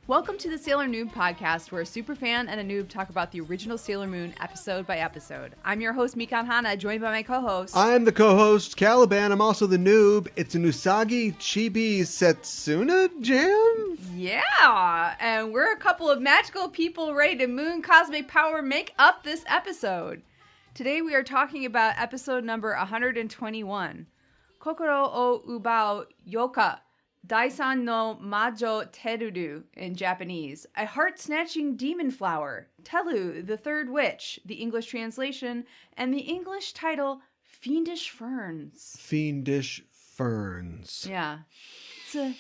Welcome to the Sailor Noob podcast, where a superfan and a noob talk about the original Sailor Moon episode by episode. I'm your host, Mikan Hana, joined by my co-host. I'm the co-host, Caliban. I'm also the noob. It's an Usagi Chibi Setsuna jam? Yeah, and we're a couple of magical people ready to moon cosmic power make up this episode. Today we are talking about episode number 121, Kokoro o Ubao Yoka. Daisan no Majo Teruru in Japanese, a heart-snatching demon flower, Tellu, the third witch, the English translation, and the English title, Fiendish Ferns. Fiendish Ferns. Yeah, it's a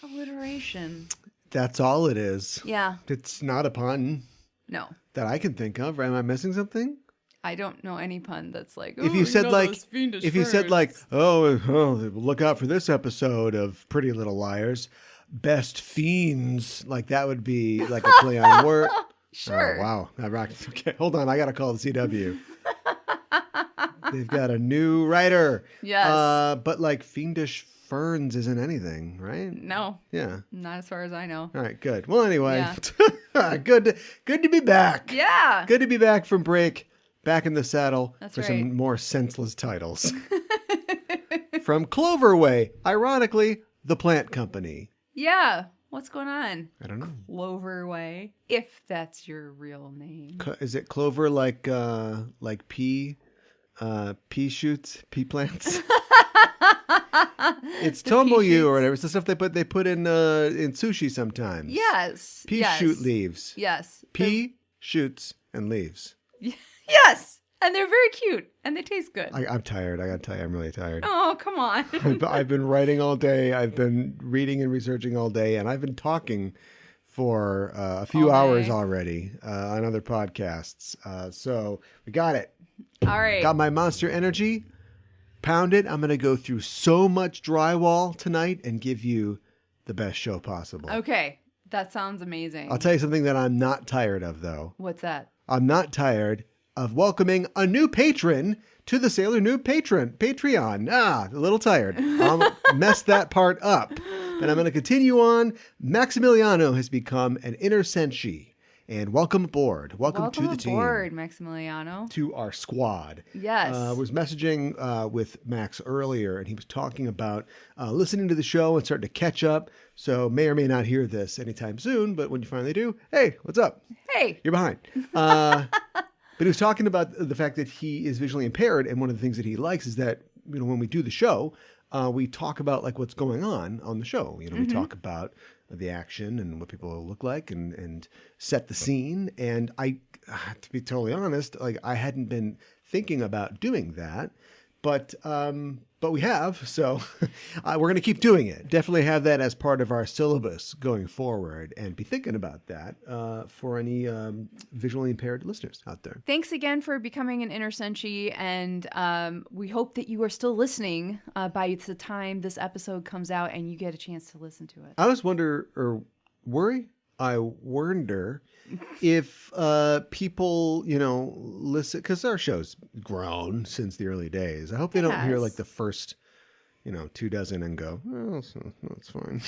alliteration. That's all it is. Yeah. It's not a pun. No. That I can think of. Am I missing something? I don't know any pun that's like, if you said look out for this episode of Pretty Little Liars, best fiends, like that would be like a play on word. Sure. Oh, wow. Okay, hold on. I got to call the CW. They've got a new writer. Yes. But like fiendish ferns isn't anything, right? No. Yeah. Not as far as I know. All right, good. Well, anyway, yeah. good to be back. Yeah. Good to be back from break. Back in the saddle for right. some more senseless titles. From Cloverway, ironically, the plant company. Yeah. What's going on? I don't know. Cloverway, if that's your real name. Is it clover like pea shoots, pea plants? It's tomoyu or whatever. It's the stuff they put in sushi sometimes. Yes. Pea shoot leaves. Yes. Pea shoots and leaves. Yes, and they're very cute, and they taste good. I'm tired. I gotta tell you, I'm really tired. Oh, come on. I've been writing all day. I've been reading and researching all day, and I've been talking for a few hours already on other podcasts. So we got it. All right. Got my monster energy. Pound it. I'm going to go through so much drywall tonight and give you the best show possible. Okay. That sounds amazing. I'll tell you something that I'm not tired of, though. What's that? I'm not tired of welcoming a new patron to the Sailor Noob Patreon. A little tired. I'll mess that part up. And I'm going to continue on. Maximiliano has become an inner senshi. And welcome aboard. Welcome to the team. Welcome aboard, Maximiliano. To our squad. Yes. I was messaging with Max earlier, and he was talking about listening to the show and starting to catch up. So may or may not hear this anytime soon, but when you finally do, hey, what's up? Hey. You're behind. But he was talking about the fact that he is visually impaired, and one of the things that he likes is that, when we do the show, we talk about like what's going on the show. We talk about the action and what people look like and set the scene. And I, to be totally honest, like I hadn't been thinking about doing that, but we have, so we're going to keep doing it. Definitely have that as part of our syllabus going forward, and be thinking about that for any visually impaired listeners out there. Thanks again for becoming an inner senshi, and we hope that you are still listening by the time this episode comes out and you get a chance to listen to it. I wonder if people, listen, because our show's grown since the early days. I hope they don't hear like the first, 24 and go, oh, it's fine.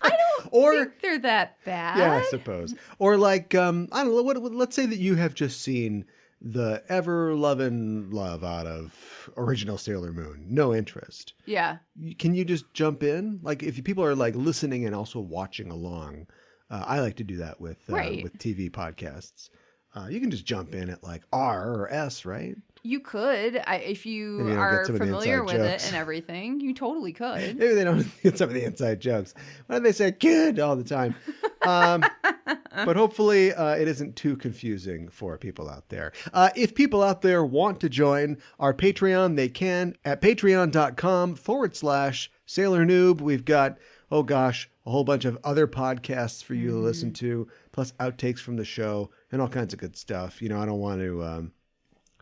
I don't think they're that bad. Yeah, I suppose. Or like, I don't know, let's say that you have just seen the ever-loving love out of original Sailor Moon. No interest. Yeah. Can you just jump in? Like, if people are like listening and also watching along, I like to do that with TV podcasts. You can just jump in at like R or S, right? You could, if you are familiar with it and everything. You totally could. Maybe they don't get some of the inside jokes. Why do they say kid all the time? But hopefully it isn't too confusing for people out there. If people out there want to join our Patreon, they can at patreon.com/Sailor Noob. We've got, a whole bunch of other podcasts for you to listen to, plus outtakes from the show and all kinds of good stuff. I don't want to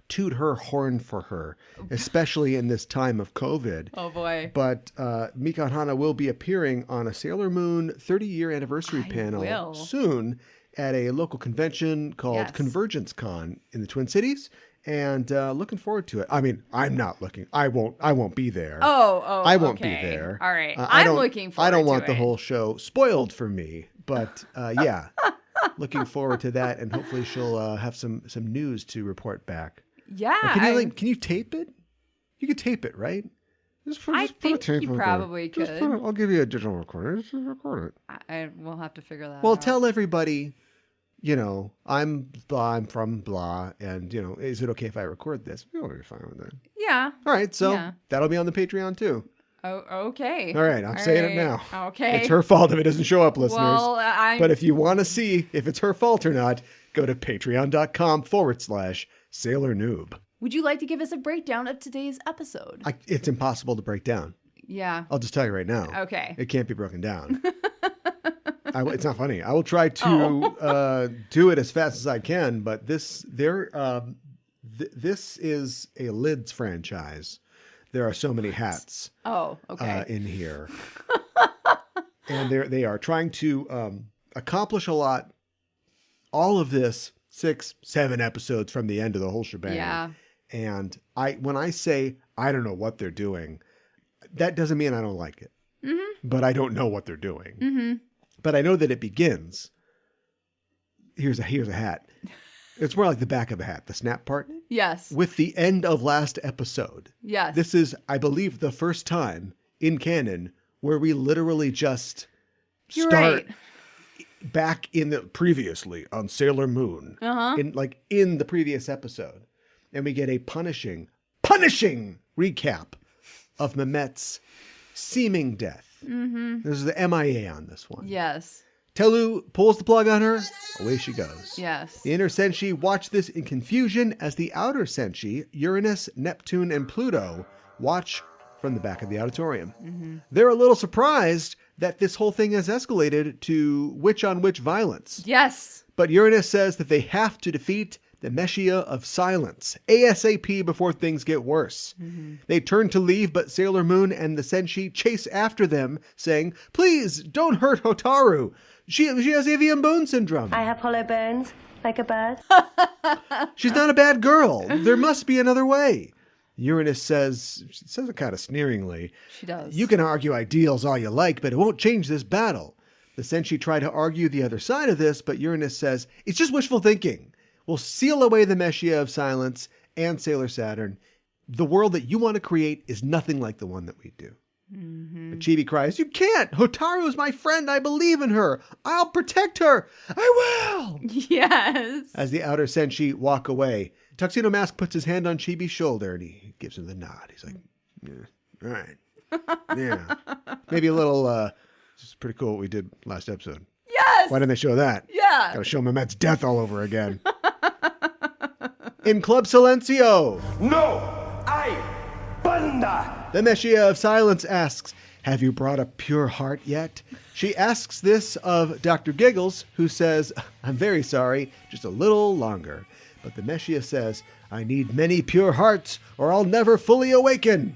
toot her horn for her, especially in this time of COVID. Oh, boy. But Mika and Hana will be appearing on a Sailor Moon 30-year anniversary panel soon at a local convention called Convergence Con in the Twin Cities. And looking forward to it. I mean, I'm not looking. I won't be there. I won't be there. All right. I'm looking forward to it. I don't want the whole show spoiled for me. But yeah, looking forward to that. And hopefully she'll have some news to report back. Yeah. Can you tape it? You could tape it, right? I think you probably could. I'll give you a digital recorder. Just record it. I will have to figure that out. Well, tell everybody, I'm from blah, and, is it okay if I record this? We'll be fine with that. Yeah. All right, so that'll be on the Patreon, too. Oh, okay. All right, I'm saying it now. Okay. It's her fault if it doesn't show up, listeners. Well, But if you want to see if it's her fault or not, go to patreon.com/Sailor Noob. Would you like to give us a breakdown of today's episode? It's impossible to break down. Yeah. I'll just tell you right now. Okay. It can't be broken down. It's not funny. I will try to do it as fast as I can, but this is a Lids franchise. There are so many hats in here. And they are trying to accomplish a lot. All of this, 6-7 episodes from the end of the whole shebang. Yeah. And when I say I don't know what they're doing, that doesn't mean I don't like it. Mm-hmm. But I don't know what they're doing. Mm-hmm. But I know that it begins. Here's a hat. It's more like the back of a hat, the snap part. Yes. With the end of last episode. Yes. This is, I believe, the first time in canon where we literally just start back in the previously on Sailor Moon. In the previous episode. And we get a punishing recap of Mehmet's seeming death. Mm-hmm. This is the MIA on this one. Yes. Tellu pulls the plug on her. Away she goes. Yes. The inner Senshi watch this in confusion as the outer Senshi, Uranus, Neptune, and Pluto, watch from the back of the auditorium. Mm-hmm. They're a little surprised that this whole thing has escalated to witch-on-witch violence. Yes. But Uranus says that they have to defeat the Messiah of Silence, ASAP, before things get worse. Mm-hmm. They turn to leave, but Sailor Moon and the Senshi chase after them, saying, "Please, don't hurt Hotaru. She has avian bone syndrome. I have hollow bones, like a bird." She's not a bad girl. There must be another way. Uranus says it kind of sneeringly. She does. "You can argue ideals all you like, but it won't change this battle." The Senshi try to argue the other side of this, but Uranus says, "It's just wishful thinking. We'll seal away the Messiah of Silence and Sailor Saturn. The world that you want to create is nothing like the one that we do." Mm-hmm. But Chibi cries, "You can't! Hotaru is my friend. I believe in her. I'll protect her. I will!" Yes. As the outer Senshi walk away, Tuxedo Mask puts his hand on Chibi's shoulder and he gives him the nod. He's like, "Yeah, all right. Yeah. Maybe a little, this is pretty cool what we did last episode." Yes. Why didn't they show that? Yeah. Gotta show Mehmet's death all over again. In Club Silencio. No, I banda. The Messiah of Silence asks, "Have you brought a pure heart yet?" She asks this of Dr. Giggles, who says, "I'm very sorry, just a little longer." But the Messiah says, "I need many pure hearts or I'll never fully awaken."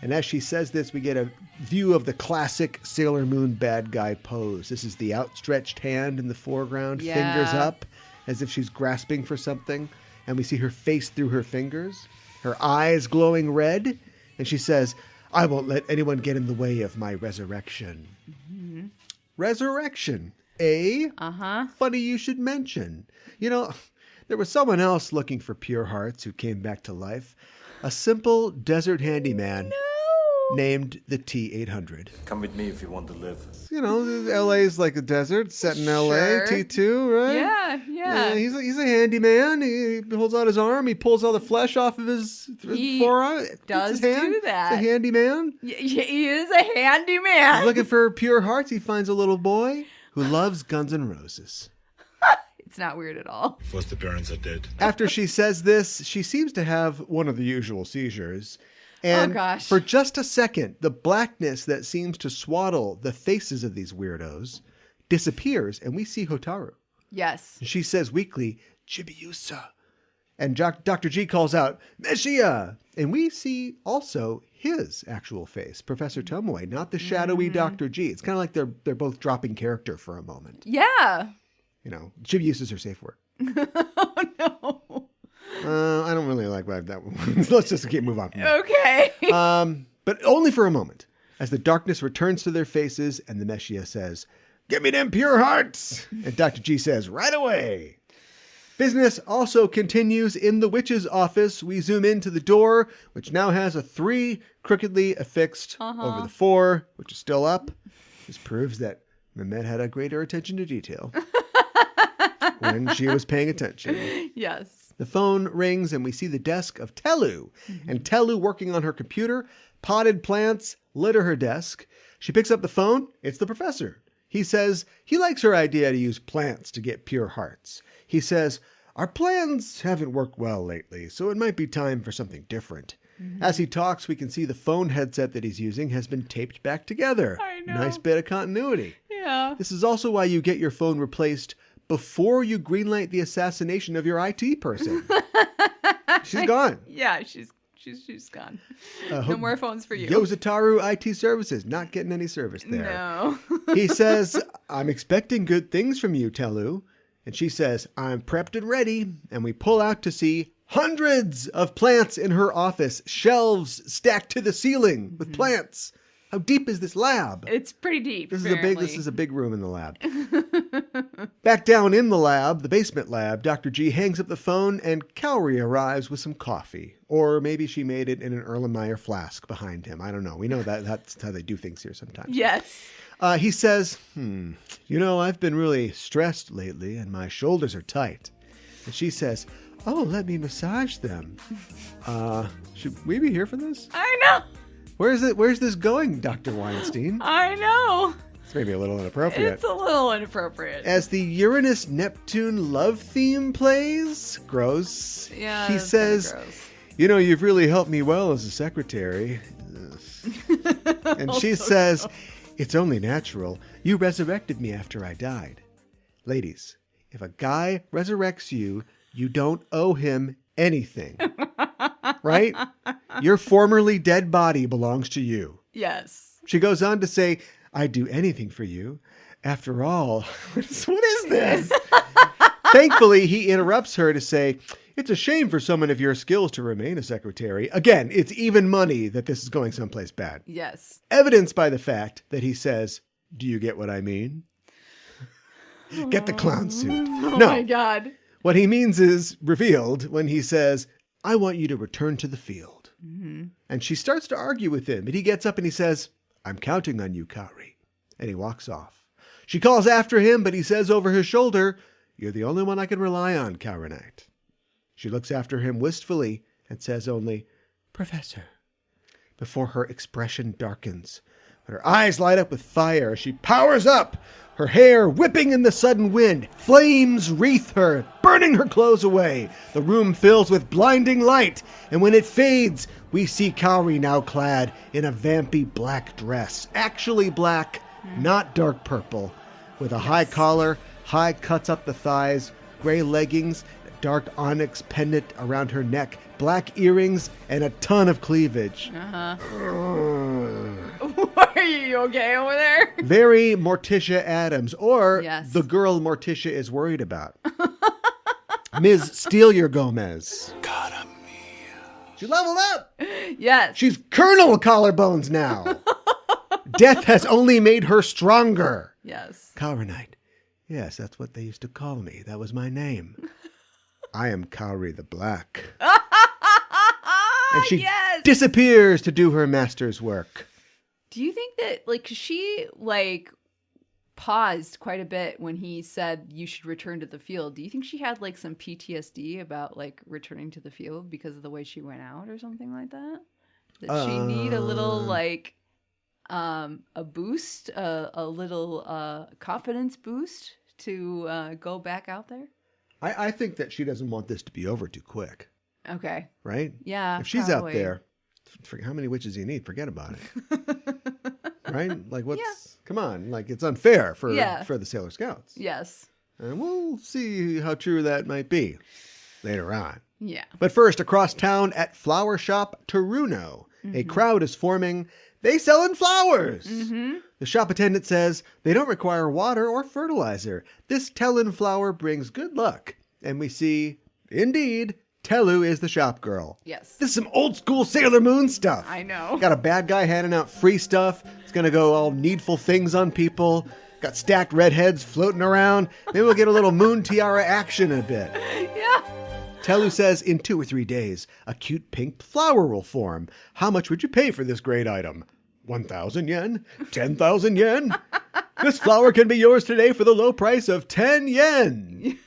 And as she says this, we get a view of the classic Sailor Moon bad guy pose. This is the outstretched hand in the foreground, fingers up, as if she's grasping for something. And we see her face through her fingers, her eyes glowing red. And she says, "I won't let anyone get in the way of my resurrection." Mm-hmm. Resurrection, eh? Uh-huh. Funny you should mention. There was someone else looking for pure hearts who came back to life. A simple desert handyman named the T-800. Come with me if you want to live. LA's like a desert, set in LA, Sure. T2, right? Yeah. He's a handyman. He holds out his arm. He pulls all the flesh off of his forearm. Does his hand. do that. He's a handyman. He is a handyman. He's looking for pure hearts. He finds a little boy who loves Guns N' Roses. It's not weird at all. Foster parents are dead. After she says this, she seems to have one of the usual seizures. And gosh. for just a second, the blackness that seems to swaddle the faces of these weirdos disappears, and we see Hotaru. Yes. She says weakly, "Chibiusa." And Dr. G calls out, Meshia! And we see also his actual face, Professor Tomoe, not the shadowy Dr. G. It's kind of like they're both dropping character for a moment. Yeah. You know, Chibi uses her safe word. Oh, no. I don't really like that one. Let's just move on. Okay. But only for a moment, as the darkness returns to their faces and the Meshia says, "Give me them pure hearts!" And Dr. G says, "Right away." Business also continues in the witch's office. We zoom into the door, which now has a 3 crookedly affixed over the 4, which is still up. This proves that Mehmet had a greater attention to detail when she was paying attention. Yes. The phone rings and we see the desk of Tellu. And Tellu working on her computer. Potted plants litter her desk. She picks up the phone. It's the professor. He says he likes her idea to use plants to get pure hearts. He says, "Our plans haven't worked well lately, so it might be time for something different." As he talks, we can see the phone headset that he's using has been taped back together. I know. Nice bit of continuity. Yeah. This is also why you get your phone replaced before you greenlight the assassination of your IT person. She's gone. Yeah, she's gone. No more phones for you. Youzetaru IT Services, not getting any service there. No. He says, "I'm expecting good things from you, Tellu." And she says, "I'm prepped and ready." And we pull out to see hundreds of plants in her office, shelves stacked to the ceiling with plants. How deep is this lab? It's pretty deep. This apparently. is a big room in the lab. Back down in the lab, the basement lab, Dr. G hangs up the phone and Cowrie arrives with some coffee. Or maybe she made it in an Erlenmeyer flask behind him. I don't know. We know that's how they do things here sometimes. Yes. He says, I've been really stressed lately and my shoulders are tight." And she says, "Oh, let me massage them." Should we be here for this? I know. Where's this going, Dr. Weinstein? I know. It's maybe a little inappropriate. It's a little inappropriate. As the Uranus-Neptune love theme plays, gross, Yeah, he that's says, kinda gross. "You've really helped me well as a secretary." And she says, "It's only natural. You resurrected me after I died." Ladies, if a guy resurrects you, you don't owe him anything. Right? Your formerly dead body belongs to you. Yes. She goes on to say, "I'd do anything for you. After all," what is this? Thankfully, he interrupts her to say, "It's a shame for someone of your skills to remain a secretary." Again, it's even money that this is going someplace bad. Yes. Evidenced by the fact that he says, "Do you get what I mean?" Get the clown suit. Oh No. my God. What he means is revealed when he says, "I want you to return to the field." And she starts to argue with him, but he gets up and he says, "I'm counting on you, Cowrie." And he walks off. She calls after him, but he says over his shoulder, "You're the only one I can rely on, Cowrie Knight." She looks after him wistfully and says only, "Professor," before her expression darkens. But her eyes light up with fire as she powers up, her hair whipping in the sudden wind. Flames wreath her, burning her clothes away. The room fills with blinding light, and when it fades, we see Cowrie now clad in a vampy black dress. Actually black, not dark purple, with a high collar, high cuts up the thighs, gray leggings, a dark onyx pendant around her neck, black earrings, and a ton of cleavage. Are you okay over there? Very Morticia Adams, or Yes. the girl Morticia is worried about. Ms. Steelier Gomez. She leveled up. Yes. She's Colonel Collarbones now. Death has only made her stronger. Yes. Cowrie Knight. Yes, that's what they used to call me. That was my name. I am Cowrie the Black. And she Yes. disappears to do her master's work. Do you think that, like, 'cause she, like, paused quite a bit when he said you should return to the field. Do you think she had, like, some PTSD about, like, returning to the field because of the way she went out or something like that? That she need a little, like, a boost, a little confidence boost to go back out there? I think that she doesn't want this to be over too quick, Okay. right? Yeah. If she's probably. out there, how many witches do you need? Forget about it. Right? Like, come on. Like, it's unfair for the Sailor Scouts. Yes. And we'll see how true that might be later on. Yeah. But first, across town at Flower Shop Teruno, a crowd is forming. They sellin' flowers. The shop attendant says they don't require water or fertilizer. This Tellin flower brings good luck. And we see, indeed, Tellu is the shop girl. Yes. This is some old school Sailor Moon stuff. I know. Got a bad guy handing out free stuff. It's going to go all needful things on people. Got stacked redheads floating around. Maybe we'll get a little moon tiara action in a bit. Yeah. Tellu says in 2 or 3 days, a cute pink flower will form. How much would you pay for this great item? 1,000 yen? 10,000 yen? This flower can be yours today for the low price of 10 yen.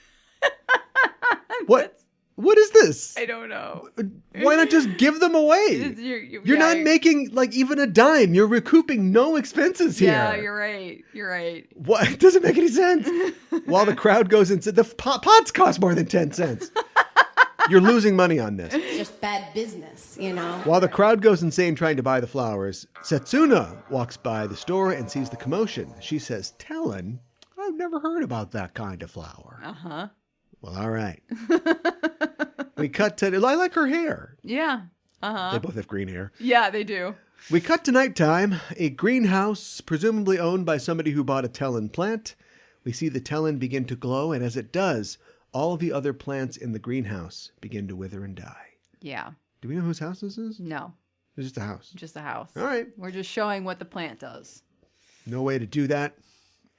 What is this? I don't know. Why not just give them away? You're not making like even a dime. You're recouping no expenses here. Yeah, you're right. You're right. What? It doesn't make any sense. While the crowd goes insane, the pots cost more than 10 cents. You're losing money on this. It's just bad business, you know. While the crowd goes insane trying to buy the flowers, Setsuna walks by the store and sees the commotion. She says, Tellin, I've never heard about that kind of flower. Uh-huh. Well, all right. We cut to, I like her hair. Yeah. Uh-huh. They both have green hair. Yeah, they do. We cut to nighttime, a greenhouse presumably owned by somebody who bought a Tellin plant. We see the Tellin begin to glow, and as it does, all the other plants in the greenhouse begin to wither and die. Yeah. Do we know whose house this is? No. It's just a house. Just a house. All right. We're just showing what the plant does. No way to do that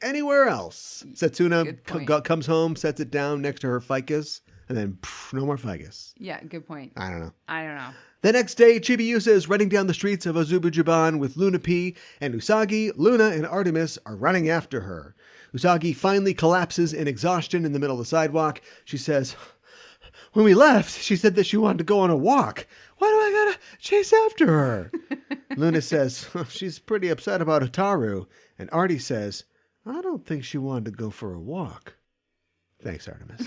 anywhere else. Setsuna comes home, sets it down next to her ficus, and then no more ficus. Yeah, good point. I don't know. I don't know. The next day, Chibi is running down the streets of Azubujuban with Luna P, and Usagi, Luna, and Artemis are running after her. Usagi finally collapses in exhaustion in the middle of the sidewalk. She says, when we left, she said that she wanted to go on a walk. Why do I gotta chase after her? Luna says, she's pretty upset about Youzetaru. And Artie says, I don't think she wanted to go for a walk. Thanks, Artemis.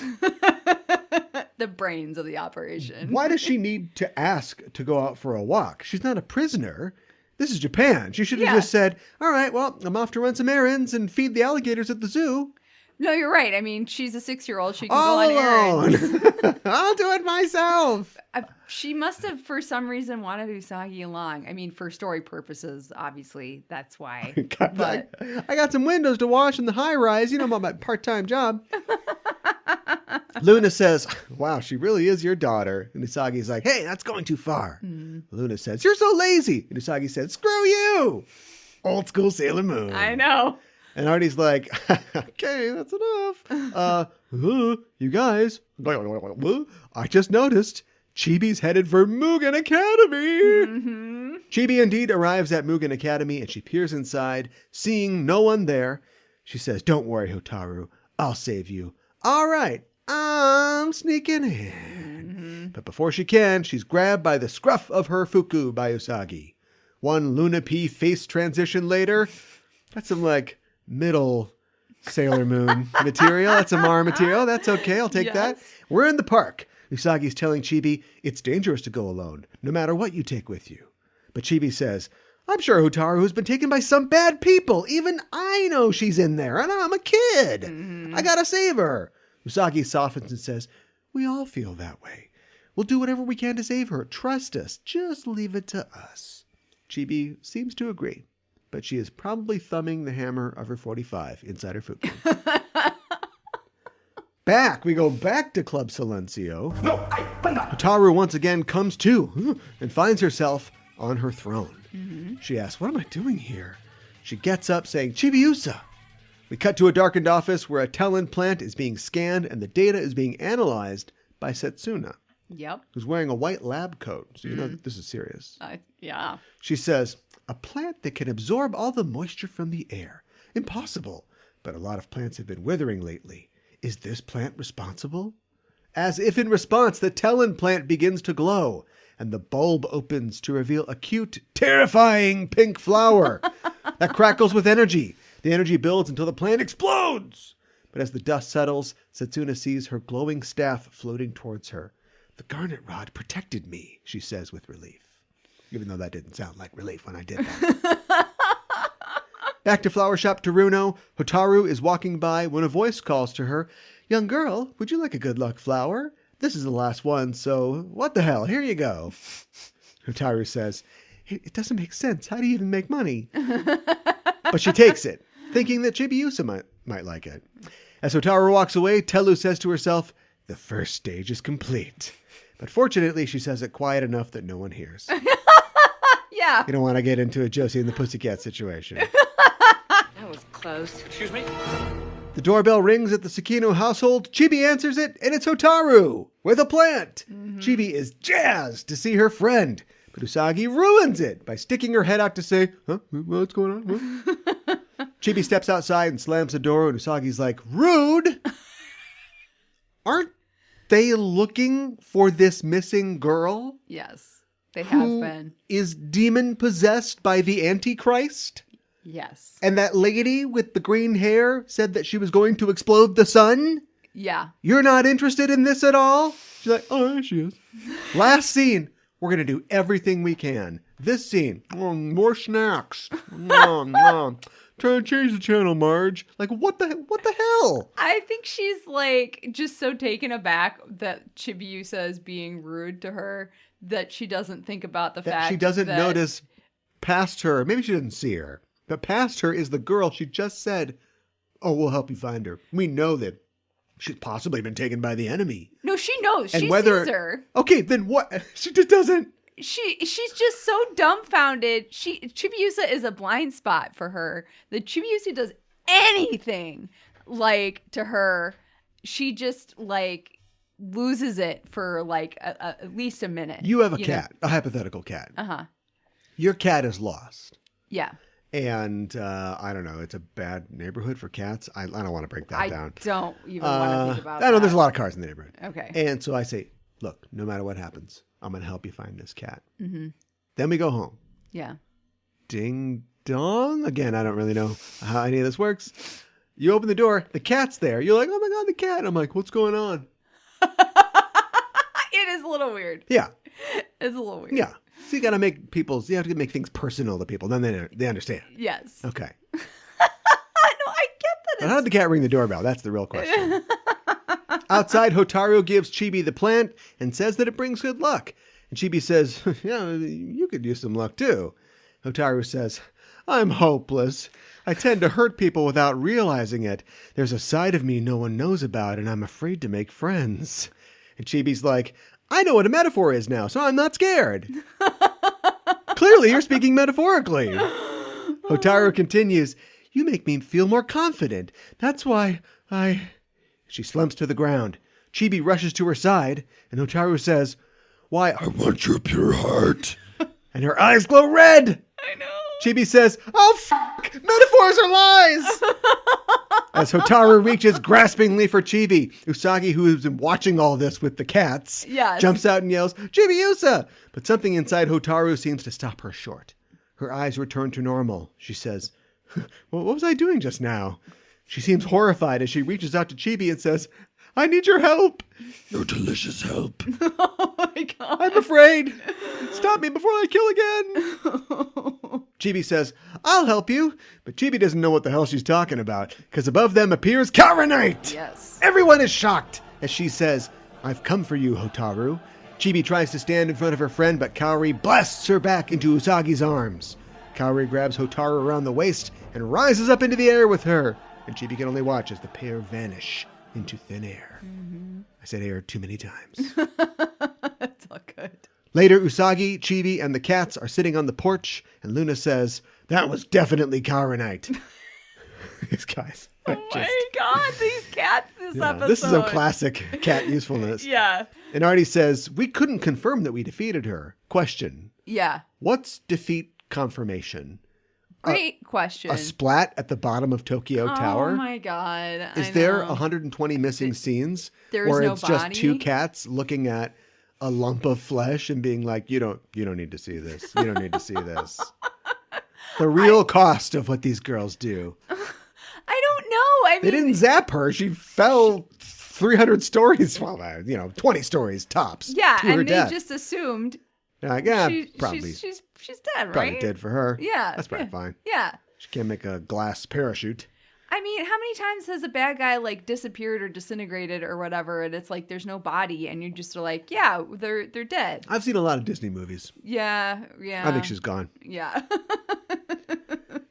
The brains of the operation. Why does she need to ask to go out for a walk? She's not a prisoner. This is Japan. She should have just said, all right, well, I'm off to run some errands and feed the alligators at the zoo. No, you're right. I mean, she's a 6-year-old. She can All go on errands. alone. I'll do it myself. She must have, for some reason, wanted Usagi along. I mean, for story purposes, obviously. That's why. But I got some windows to wash in the high rise. You know about my part-time job. Luna says, wow, she really is your daughter. And Usagi's like, hey, that's going too far. Luna says, you're so lazy. And Usagi said, screw you. Old school Sailor Moon. I know. And Artie's like, okay, that's enough. You guys, I just noticed Chibi's headed for Mugen Academy. Chibi indeed arrives at Mugen Academy and she peers inside, seeing no one there. She says, don't worry, Youzetaru, I'll save you. All right, I'm sneaking in. But before she can, she's grabbed by the scruff of her fuku by Usagi. One Luna P face transition later, that's some like middle Sailor Moon material. That's some R material. That's okay. I'll take that. We're in the park. Usagi's telling Chibi it's dangerous to go alone, no matter what you take with you. But Chibi says, I'm sure Youzetaru has been taken by some bad people. Even I know she's in there, and I'm a kid. I gotta save her. Usagi softens and says, we all feel that way. We'll do whatever we can to save her. Trust us. Just leave it to us. Chibi seems to agree, but she is probably thumbing the hammer of her 45 inside her fuku. We go back to Club Silencio. Youzetaru once again comes to and finds herself on her throne. She asks, what am I doing here? She gets up saying, Chibiusa. We cut to a darkened office where a Tellin plant is being scanned and the data is being analyzed by Setsuna. Yep. Who's wearing a white lab coat. So you know that this is serious. Yeah. She says, a plant that can absorb all the moisture from the air. Impossible. But a lot of plants have been withering lately. Is this plant responsible? As if in response, the Tellin plant begins to glow, and the bulb opens to reveal a cute, terrifying pink flower that crackles with energy. The energy builds until the plant explodes. But as the dust settles, Setsuna sees her glowing staff floating towards her. The garnet rod protected me, she says with relief. Even though that didn't sound like relief when I did that. Back to Flower Shop Teruno, Youzetaru is walking by when a voice calls to her, young girl, would you like a good luck flower? This is the last one, so what the hell? Here you go. Hotaru says, it doesn't make sense. How do you even make money? But she takes it, thinking that Chibi might like it. As Hotaru walks away, Tellu says to herself, the first stage is complete. But fortunately, she says it quiet enough that no one hears. Yeah. You don't want to get into a Josie and the Pussycat situation. That was close. Excuse me? The doorbell rings at the Tsukino household. Chibi answers it, and it's Hotaru with a plant. Chibi is jazzed to see her friend, but Usagi ruins it by sticking her head out to say, huh? What's going on? Huh? Chibi steps outside and slams the door, and Usagi's like, rude! Aren't they looking for this missing girl? Yes, they have who been. is demon-possessed by the Antichrist? Yes. And that lady with the green hair said that she was going to explode the sun? Yeah. You're not interested in this at all? She's like, oh, there she is. Last scene, we're going to do everything we can. This scene, more snacks. No. Try to change the channel, Marge. Like, what the hell? I think she's like just so taken aback that Chibiusa is being rude to her that she doesn't think about the fact She doesn't that notice past her. Maybe she doesn't see her. But past her is the girl she just said, oh, we'll help you find her. We know that she's possibly been taken by the enemy. No, she knows. And She whether, sees her. Okay, then what? She just doesn't. She's just so dumbfounded. Chibiusa is a blind spot for her. That Chibiusa does anything like to her, she just like loses it for like at least a minute. You have a cat, a hypothetical cat. Uh-huh. Your cat is lost. Yeah. And I don't know, it's a bad neighborhood for cats. I don't want to break that down. I don't even want to think about I know that. there's a lot of cars in the neighborhood. Okay. And so I say, look, no matter what happens, I'm going to help you find this cat. Mm-hmm. Then we go home. Yeah. Ding dong. Again, I don't really know how any of this works. You open the door, the cat's there. You're like, oh my God, the cat. I'm like, what's going on? It is a little weird. Yeah. It's a little weird. Yeah. So you have to make things personal to people. Then they understand. Yes. Okay. No, I get that. But how did the cat ring the doorbell? That's the real question. Outside, Hotaru gives Chibi the plant and says that it brings good luck. And Chibi says, yeah, you could use some luck too. Hotaru says, I'm hopeless. I tend to hurt people without realizing it. There's a side of me no one knows about, and I'm afraid to make friends. And Chibi's like, I know what a metaphor is now, so I'm not scared. Clearly, you're speaking metaphorically. Hotaru continues, you make me feel more confident. That's why She slumps to the ground. Chibi rushes to her side, and Hotaru says, why, I want your pure heart. And her eyes glow red. I know. Chibi says, oh, fuck! Metaphors are lies! As Hotaru reaches graspingly for Chibi, Usagi, who has been watching all this with the cats, jumps out and yells, Chibiusa! But something inside Hotaru seems to stop her short. Her eyes return to normal. She says, well, what was I doing just now? She seems horrified as she reaches out to Chibi and says, I need your help. Your delicious help. Oh my God. I'm afraid. Stop me before I kill again. Chibi says, I'll help you. But Chibi doesn't know what the hell she's talking about, because above them appears Kaoru. Yes. Everyone is shocked as she says, I've come for you, Hotaru. Chibi tries to stand in front of her friend, but Kaoru blasts her back into Usagi's arms. Kaoru grabs Hotaru around the waist and rises up into the air with her, and Chibi can only watch as the pair vanish into thin air. Mm-hmm. I said air too many times. That's all good. Later, Usagi, Chibi, and the cats are sitting on the porch, and Luna says, that was definitely Kaoru. These guys. Oh my God, these cats this episode. This is a classic cat usefulness. Yeah. And Artie says, we couldn't confirm that we defeated her. Question. Yeah. What's defeat confirmation? Great question. A splat at the bottom of Tokyo Tower? Oh my God. Is there 120 missing scenes? There is or no it's just body? two cats looking at a lump of flesh and being like, you don't need to see this. You don't need to see this. The real cost of what these girls do. I don't know. I mean, They didn't zap her. She fell 300 stories. Well, 20 stories tops. Yeah, to her and death. they just assumed Probably. she's dead, right? Probably dead for her. Yeah. That's probably fine. Yeah. She can't make a glass parachute. I mean, how many times has a bad guy like disappeared or disintegrated or whatever, and it's like there's no body, and you just are like, yeah, they're dead. I've seen a lot of Disney movies. Yeah. I think she's gone. Yeah.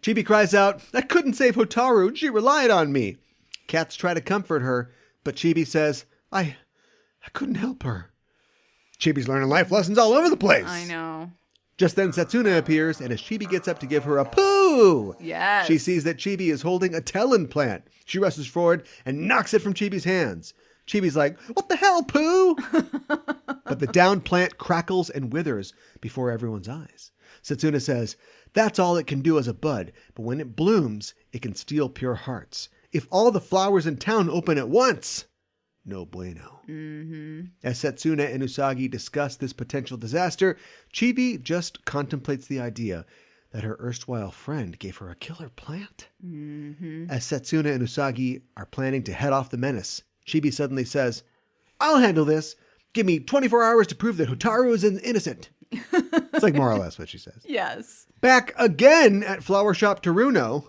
Chibi cries out, I couldn't save Hotaru. She relied on me. Cats try to comfort her, but Chibi says, I couldn't help her. Chibi's learning life lessons all over the place. I know. Just then Setsuna appears, and as Chibi gets up to give her a poo, Yes. she sees that Chibi is holding a Tellu plant. She rushes forward and knocks it from Chibi's hands. Chibi's like, what the hell, poo? But the downed plant crackles and withers before everyone's eyes. Setsuna says, that's all it can do as a bud, but when it blooms, it can steal pure hearts. If all the flowers in town open at once, no bueno. As Setsuna and Usagi discuss this potential disaster, Chibi just contemplates the idea that her erstwhile friend gave her a killer plant. As Setsuna and Usagi are planning to head off the menace, Chibi suddenly says, I'll handle this. Give me 24 hours to prove that Hotaru is innocent. It's like more or less what she says. Yes. Back again at Flower Shop Teruno.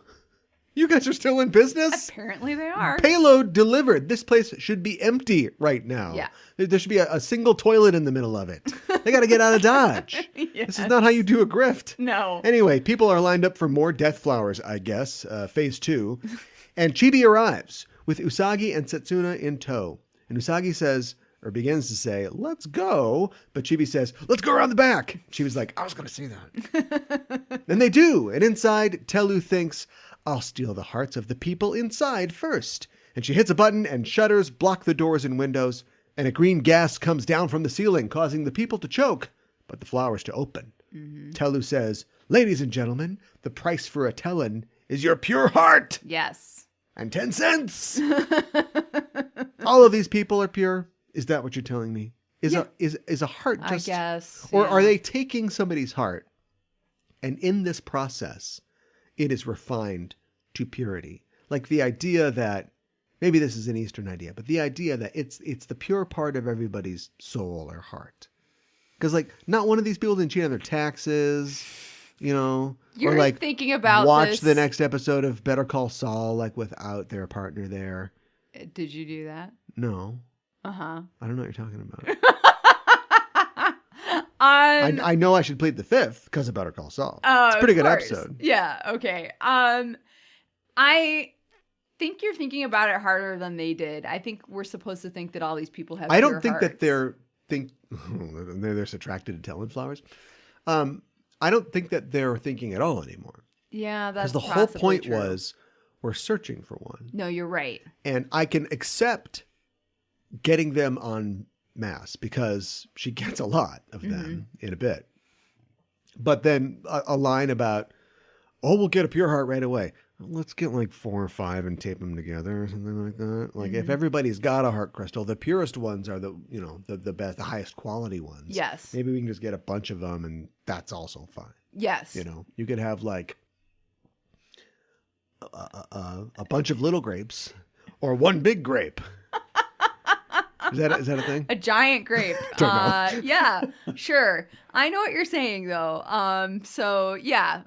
You guys are still in business? Apparently they are. Payload delivered. This place should be empty right now. Yeah. There should be a single toilet in the middle of it. They got to get out of Dodge. Yes. This is not how you do a grift. No. Anyway, people are lined up for more death flowers, I guess, phase 2. And Chibi arrives with Usagi and Setsuna in tow. And Usagi says, or begins to say, let's go. But Chibi says, let's go around the back. Chibi's like, I was going to say that. And they do. And inside, Tellu thinks, I'll steal the hearts of the people inside first. And she hits a button and shutters block the doors and windows. And a green gas comes down from the ceiling, causing the people to choke, but the flowers to open. Tellu says, ladies and gentlemen, the price for a Tellun is your pure heart. Yes. And 10 cents. All of these people are pure. Is that what you're telling me? Is a heart just... I guess. Or yeah. are they taking somebody's heart, and in this process, it is refined to purity? Like the idea that, maybe this is an Eastern idea, but the idea that it's the pure part of everybody's soul or heart. Because like, not one of these people didn't cheat on their taxes, you know? You're or like thinking about watch this. the next episode of Better Call Saul, like without their partner there. Did you do that? No. Uh-huh. I don't know what you're talking about. I know I should plead the fifth because of Better Call Saul. It's a pretty good episode. Yeah, okay. I think you're thinking about it harder than they did. I think we're supposed to think that all these people have I don't pure think hearts. that they're subtracted to Tellu flowers. I don't think that they're thinking at all anymore. Yeah, that's because the whole possibly point true. was we're searching for one. No, you're right. And I can accept getting them on mass because she gets a lot of them in a bit. But then a line about, oh, we'll get a pure heart right away. Let's get like 4 or 5 and tape them together or something like that. Like if everybody's got a heart crystal, the purest ones are the best, the highest quality ones. Yes. Maybe we can just get a bunch of them and that's also fine. Yes. You know, you could have like a bunch of little grapes or one big grape. Is that a thing? A giant grape. Don't know. Yeah, sure. I know what you're saying though. So yeah,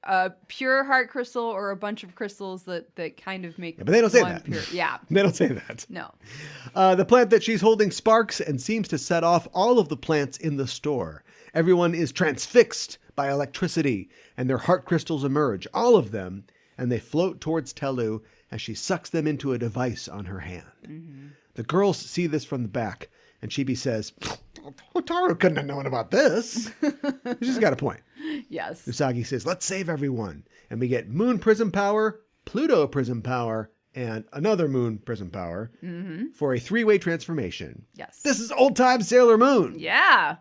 a pure heart crystal or a bunch of crystals that kind of make. Yeah, but they don't say one that. Pure. Yeah. They don't say that. No. The plant that she's holding sparks and seems to set off all of the plants in the store. Everyone is transfixed by electricity and their heart crystals emerge, all of them, and they float towards Tellu as she sucks them into a device on her hand. The girls see this from the back, and Chibi says, Hotaru couldn't have known about this. She's got a point. Yes. Usagi says, let's save everyone. And we get moon prism power, Pluto prism power, and another moon prism power for a 3-way transformation. Yes. This is old-time Sailor Moon. Yeah.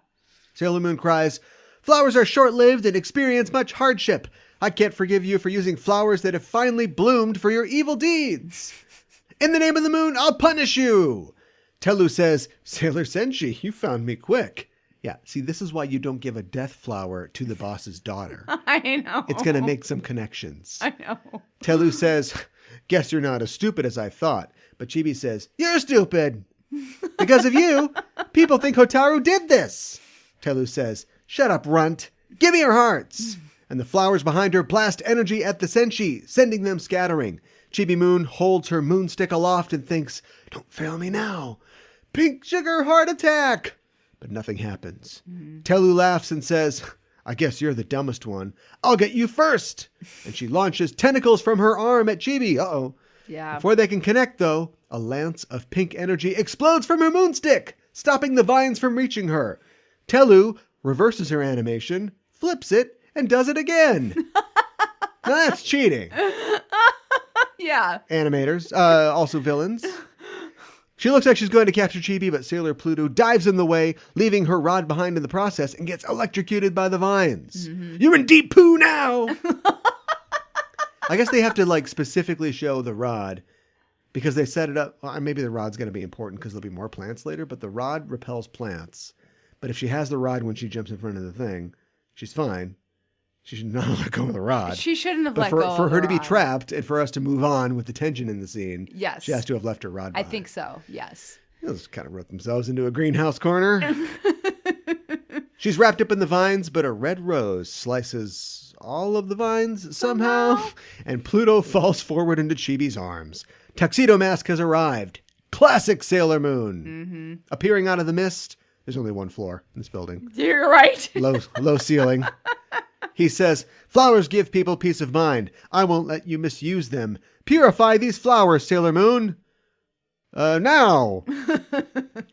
Sailor Moon cries, flowers are short-lived and experience much hardship. I can't forgive you for using flowers that have finally bloomed for your evil deeds. In the name of the moon, I'll punish you. Tellu says, Sailor Senshi, you found me quick. Yeah, see, this is why you don't give a death flower to the boss's daughter. I know. It's going to make some connections. I know. Tellu says, guess you're not as stupid as I thought. But Chibi says, you're stupid. Because of you, people think Hotaru did this. Tellu says, shut up, runt. Give me your hearts. And the flowers behind her blast energy at the Senshi, sending them scattering. Chibi Moon holds her moonstick aloft and thinks, don't fail me now. Pink sugar heart attack. But nothing happens. Tellu laughs and says, I guess you're the dumbest one. I'll get you first. And she launches tentacles from her arm at Chibi. Uh-oh. Yeah. Before they can connect, though, a lance of pink energy explodes from her moonstick, stopping the vines from reaching her. Tellu reverses her animation, flips it, and does it again. Now that's cheating. Yeah. Animators, also villains. She looks like she's going to capture Chibi, but Sailor Pluto dives in the way, leaving her rod behind in the process, and gets electrocuted by the vines. You're in deep poo now! I guess they have to like specifically show the rod because they set it up. Well, maybe the rod's going to be important because there'll be more plants later, but the rod repels plants. But if she has the rod when she jumps in front of the thing, she's fine. She should not let go of the rod. She shouldn't have But let go of for her the to be rod. trapped and for us to move on with the tension in the scene, Yes. she has to have left her rod I behind. think so. Yes. Those kind of wrote themselves into a greenhouse corner. She's wrapped up in the vines, but a red rose slices all of the vines somehow. And Pluto falls forward into Chibi's arms. Tuxedo Mask has arrived. Classic Sailor Moon. Appearing out of the mist. There's only one floor in this building. You're right. Low ceiling. He says, flowers give people peace of mind. I won't let you misuse them. Purify these flowers, Sailor Moon. Now.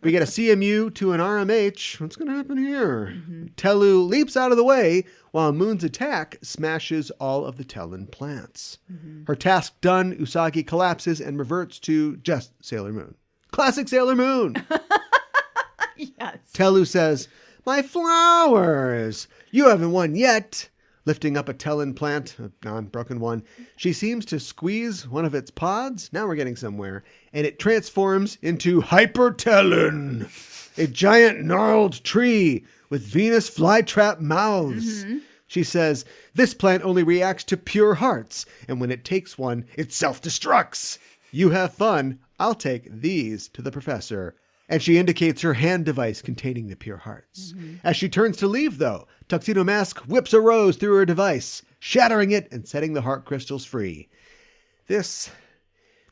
We get a CMU to an RMH. What's going to happen here? Tellu leaps out of the way while Moon's attack smashes all of the Tellin plants. Her task done, Usagi collapses and reverts to just Sailor Moon. Classic Sailor Moon. Yes. Tellu says, my flowers. You haven't won yet. Lifting up a Tellin plant, a non-broken one, she seems to squeeze one of its pods. Now we're getting somewhere. And it transforms into Hyper Tellin, a giant gnarled tree with Venus flytrap mouths. She says, this plant only reacts to pure hearts, and when it takes one, it self-destructs. You have fun. I'll take these to the professor. And she indicates her hand device containing the pure hearts. As she turns to leave, though, Tuxedo Mask whips a rose through her device, shattering it and setting the heart crystals free. This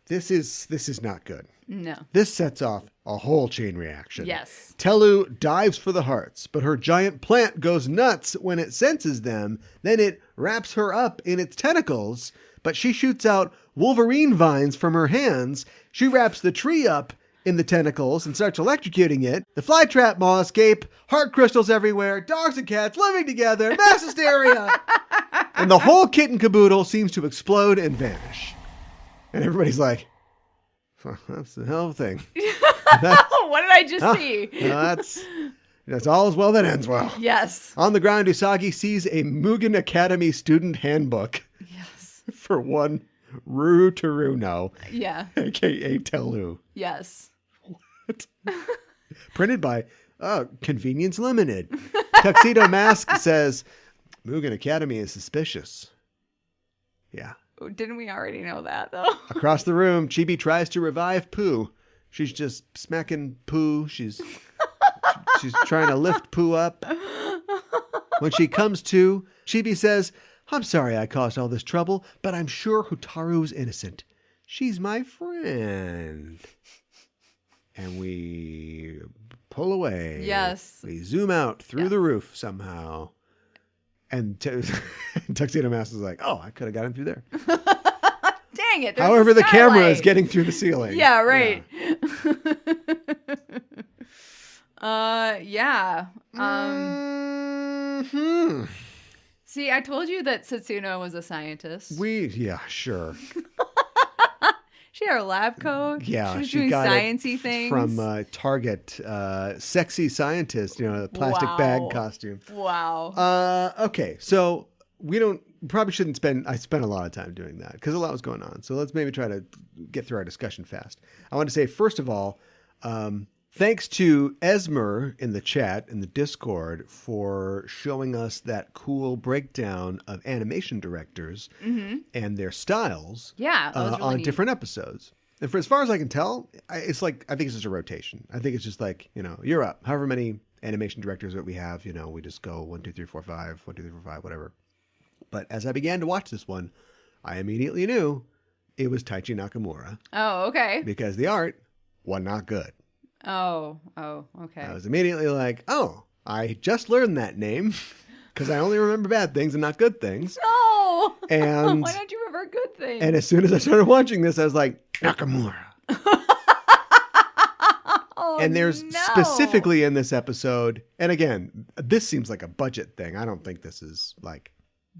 is not good. No. This sets off a whole chain reaction. Yes. Tellu dives for the hearts, but her giant plant goes nuts when it senses them. Then it wraps her up in its tentacles, but she shoots out Wolverine vines from her hands. She wraps the tree up in the tentacles and starts electrocuting it. The flytrap maw escape, heart crystals everywhere, dogs and cats living together, mass hysteria. And the whole kit and caboodle seems to explode and vanish. And everybody's like, well, that's the hell of a thing. What did I just see? That's all as well that ends well. Yes. On the ground, Usagi sees a Mugen Academy student handbook. Yes. For one Ru-Teruno, Yeah. a.k.a. Tellu. Yes. What? Printed by Convenience Limited. Tuxedo Mask says, Mugen Academy is suspicious. Yeah. Didn't we already know that, though? Across the room, Chibi tries to revive Pooh. She's just smacking Pooh. She's trying to lift Pooh up. When she comes to, Chibi says, I'm sorry I caused all this trouble, but I'm sure Hotaru's innocent. She's my friend. And we pull away. Yes. We zoom out through the roof somehow. And Tuxedo Mask is like, oh, I could have gotten through there. Dang it. there's However, a the camera is skylight. getting through the ceiling. Yeah, right. Yeah. See, I told you that Setsuna was a scientist. Yeah, sure. She had her lab coat. Yeah, she was she doing got sciencey it things. from Target. Sexy scientist, the plastic bag costume. Wow. Okay, so probably shouldn't spend. I spent a lot of time doing that because a lot was going on. So let's maybe try to get through our discussion fast. I want to say first of all, thanks to Esmer in the chat in the Discord for showing us that cool breakdown of animation directors and their styles. Yeah, that was really on neat. different episodes. And for as far as I can tell, I think it's just a rotation. I think it's just like you're up. However many animation directors that we have, we just go 1, 2, 3, 4, 5, 1, 2, 3, 4, 5, whatever. But as I began to watch this one, I immediately knew it was Taichi Nakamura Oh, okay. because the art was not good. Oh, okay. I was immediately like, oh, I just learned that name because I only remember bad things and not good things. No! And Why don't you remember good things? And as soon as I started watching this, I was like, Nakamura. Oh, and there's no. specifically in this episode, and again, this seems like a budget thing. I don't think this is like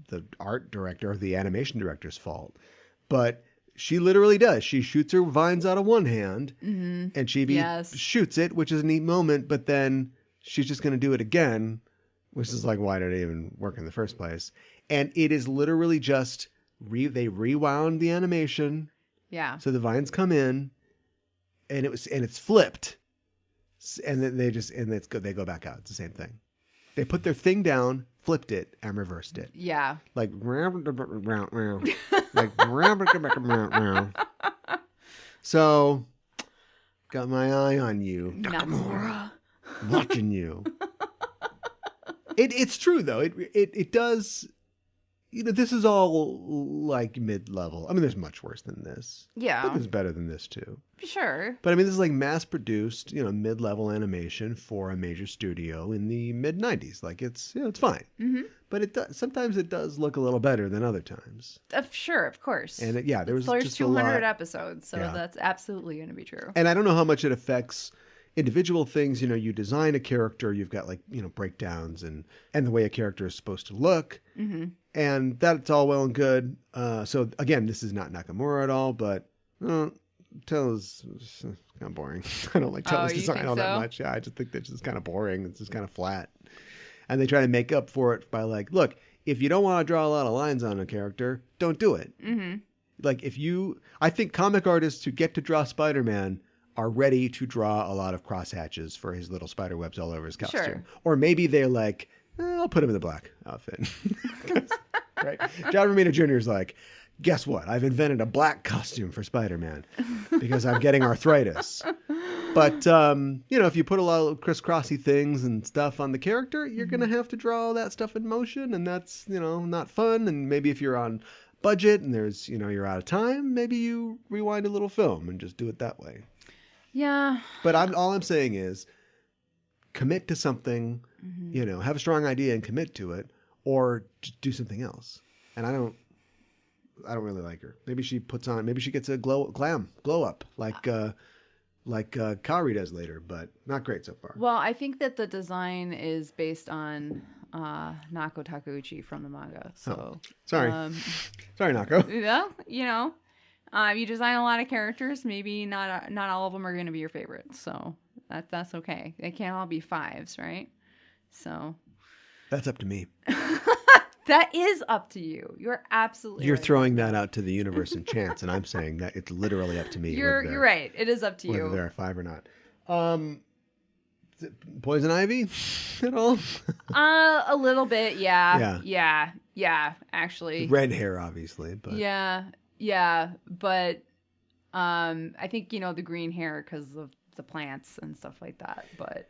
the art director or the animation director's fault. But she literally does. She shoots her vines out of one hand, and Chibi shoots it, which is a neat moment, but then she's just going to do it again, which is like, why did it even work in the first place? And it is literally just, they rewound the animation. Yeah. So the vines come in, and it's flipped. And then they go back out. It's the same thing. They put their thing down, flipped it, and reversed it. Yeah. Like, so, got my eye on you, Nakamura. Watching you. It's true though. It does. You know, this is all like mid-level. I mean, there's much worse than this. Yeah. But there's better than this too. Sure. But I mean, this is like mass-produced, you know, mid-level animation for a major studio in the mid-90s. Like it's fine. Mm-hmm. But sometimes it does look a little better than other times. Sure, of course. And there's just 200 episodes, so that's absolutely going to be true. And I don't know how much it affects individual things. You know, you design a character, you've got like, you know, breakdowns and the way a character is supposed to look. Mm-hmm. And that's all well and good. So again, this is not Nakamura at all, but Tellu's kind of boring. I don't like Tellu's design all that much. Yeah, I just think that's just kind of boring. It's just kind of flat. And they try to make up for it by like, look, if you don't want to draw a lot of lines on a character, don't do it. Mm-hmm. Like I think comic artists who get to draw Spider-Man are ready to draw a lot of crosshatches for his little spider webs all over his costume. Sure. Or maybe they're like, I'll put him in the black outfit. Right? John Romita Jr. is like, guess what? I've invented a black costume for Spider-Man because I'm getting arthritis. But, you know, if you put a lot of crisscrossy things and stuff on the character, you're going to have to draw all that stuff in motion. And that's, you know, not fun. And maybe if you're on budget and there's, you know, you're out of time, maybe you rewind a little film and just do it that way. Yeah. But all I'm saying is commit to something, you know, have a strong idea and commit to it, or just do something else. And I don't really like her. Maybe she gets a glow up like Kaori does later, but not great so far. Well, I think that the design is based on Nako Takeuchi from the manga. So sorry, sorry, Nako. You know, you design a lot of characters. Maybe not all of them are going to be your favorites. So that's okay. They can't all be fives, right? So that's up to me. That is up to you. You're absolutely You're right. throwing that out to the universe and chance, and I'm saying that it's literally up to me. You're right. It is up to you. Whether there are five or not. Poison ivy at all? A little bit, yeah. Yeah, actually. Red hair, obviously, but yeah, but I think, you know, the green hair because of the plants and stuff like that, but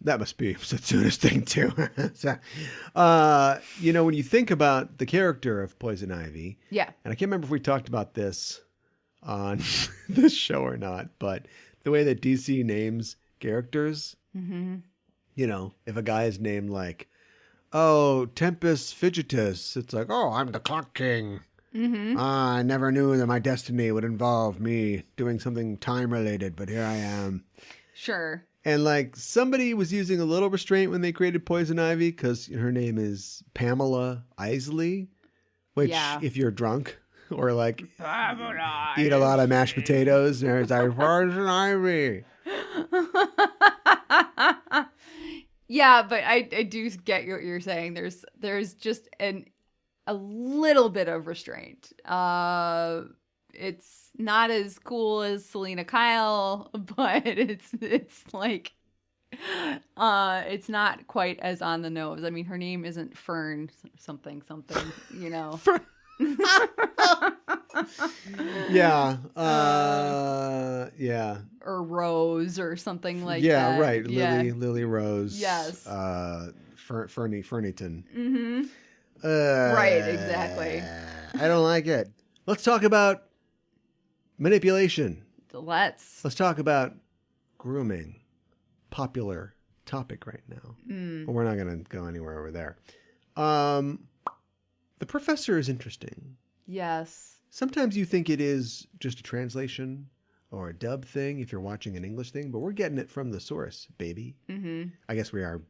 that must be Setsuna's thing too. So, you know, when you think about the character of Poison Ivy, and I can't remember if we talked about this on this show or not, but the way that DC names characters, you know, if a guy is named like, Tempest Fidgetus, it's like, I'm the Clock King. I never knew that my destiny would involve me doing something time related, but here I am. Sure. And like somebody was using a little restraint when they created Poison Ivy because her name is Pamela Isley, which if you're drunk or like eat a lot of mashed potatoes, there's like Poison Ivy. Yeah, but I do get what you're saying. There's just a little bit of restraint. It's not as cool as Selena Kyle, but it's like it's not quite as on the nose. I mean, her name isn't Fern something, you know. Yeah. Or Rose or something like that. Yeah, right. Yeah. Lily Rose. Yes. Fernington. Right, exactly. I don't like it. Let's talk about manipulation. Let's talk about grooming. Popular topic right now. But we're not going to go anywhere over there. The professor is interesting. Yes. Sometimes you think it is just a translation or a dub thing if you're watching an English thing, but we're getting it from the source, baby. Mm-hmm. I guess we are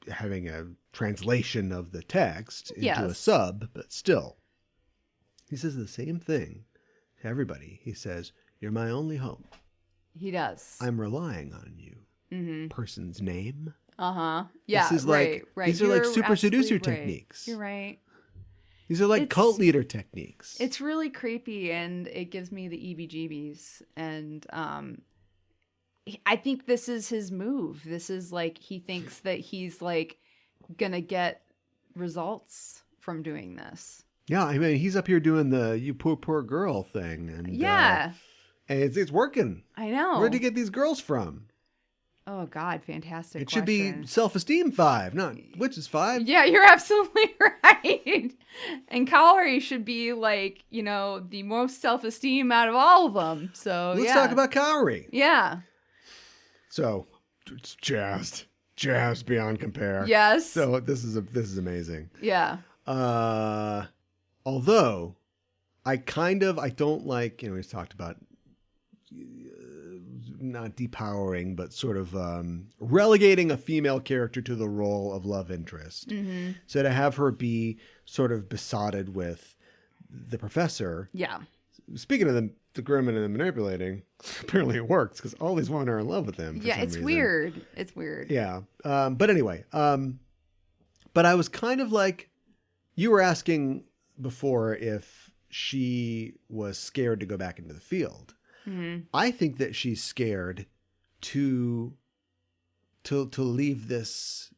having a translation of the text into a Yes. sub, but still. He says the same thing to everybody. He says, "You're my only hope. He does. I'm relying on you." Mm-hmm. Person's name. Uh-huh. Yeah, This is right. These are like You're super seducer absolutely right. techniques. You're right. These are like It's- cult leader techniques. It's really creepy, and it gives me the EBGBs. And I think this is his move. This is like he thinks that he's like gonna get results from doing this. Yeah, I mean, he's up here doing the "you poor girl" thing, and Yeah, and it's working. I know. Where'd he get these girls from? Oh God, fantastic! It should be question. self-esteem 5, not witches 5. Yeah, you're absolutely right. And Kaori should be like, the most self-esteem out of all of them. So Let's talk about Kaori. Yeah. So it's jazzed beyond compare. Yes. So this is amazing. Yeah. Although I don't like, he's talked about not depowering, but sort of relegating a female character to the role of love interest. Mm-hmm. So to have her be sort of besotted with the professor. Yeah. Speaking of the grooming and the manipulating, apparently it works because all these women are in love with him. For Yeah, some it's reason. weird. It's weird. Yeah. But anyway, but I was kind of like, you were asking before if she was scared to go back into the field. Mm-hmm. I think that she's scared to leave this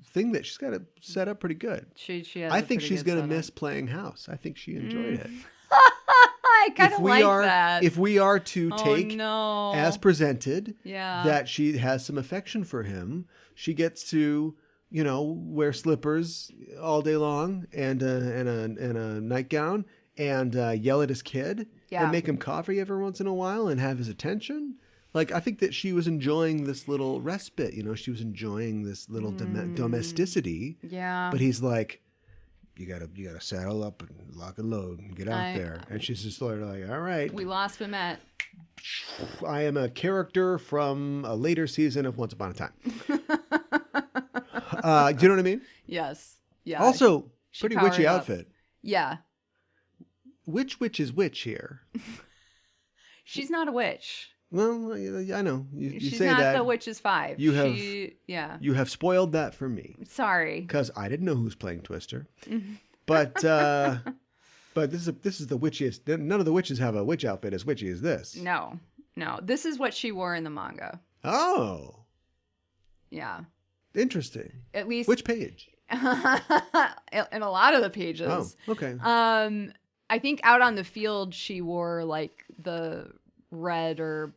thing that she's got to set up pretty good. She has I a think pretty she's good going to setup. miss playing house. I think she enjoyed it. I kind of like that. If we are to Oh, take no. as presented Yeah. that she has some affection for him, she gets to, wear slippers all day long and a nightgown and yell at his kid Yeah. and make him coffee every once in a while and have his attention. Like, I think that she was enjoying this little respite, she was enjoying this little domesticity. Yeah. But he's like, you gotta saddle up and lock and load and get out there. And she's just sort of like, all right. We lost him at. I am a character from a later season of Once Upon a Time. Do you know what I mean? Yes. Yeah. Also, she pretty powered witchy up. outfit. Yeah. Which witch is which here? She's not a witch. Well, I know. You She's say not that. the witch's 5. You have- Yeah. You have spoiled that for me. Sorry. Because I didn't know who's playing Twister. Mm-hmm. But this is the witchiest. None of the witches have a witch outfit as witchy as this. No. This is what she wore in the manga. Oh, Yeah. interesting. At least. Which page? in a lot of the pages. Oh, okay. I think out on the field she wore like the red or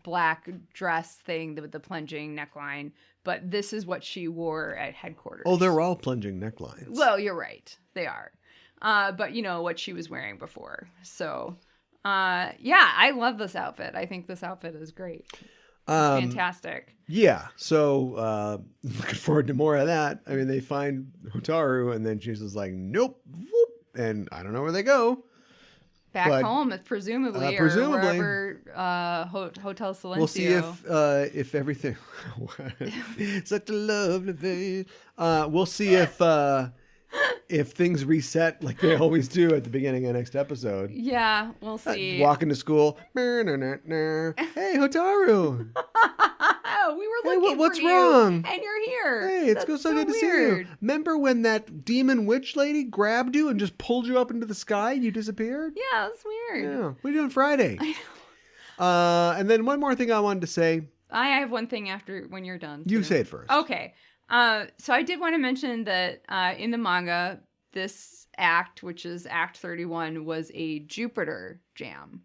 black dress thing with the plunging neckline, but this is what she wore at headquarters. Oh, they're all plunging necklines. Well, you're right. They are. But what she was wearing before. So, yeah, I love this outfit. I think this outfit is great. It's fantastic. Yeah. So looking forward to more of that. I mean, they find Hotaru and then she's just like, nope. Whoop, and I don't know where they go. Back home, presumably, presumably. or wherever Hotel Silencio. We'll see if everything. Such a lovely face. We'll see if things reset like they always do at the beginning of next episode. Yeah, we'll see. Walking to school. Hey, Hotaru. We were looking what's for you, wrong? and you're here. Hey, it's That's so good to see you. weird. Remember when that demon witch lady grabbed you and just pulled you up into the sky and you disappeared? Yeah, that's weird. Yeah. What are you doing Friday? I know. And then one more thing I wanted to say. I have one thing after when you're done. You too. say it first. Okay. So I did want to mention that in the manga, this act, which is Act 31, was a Jupiter jam.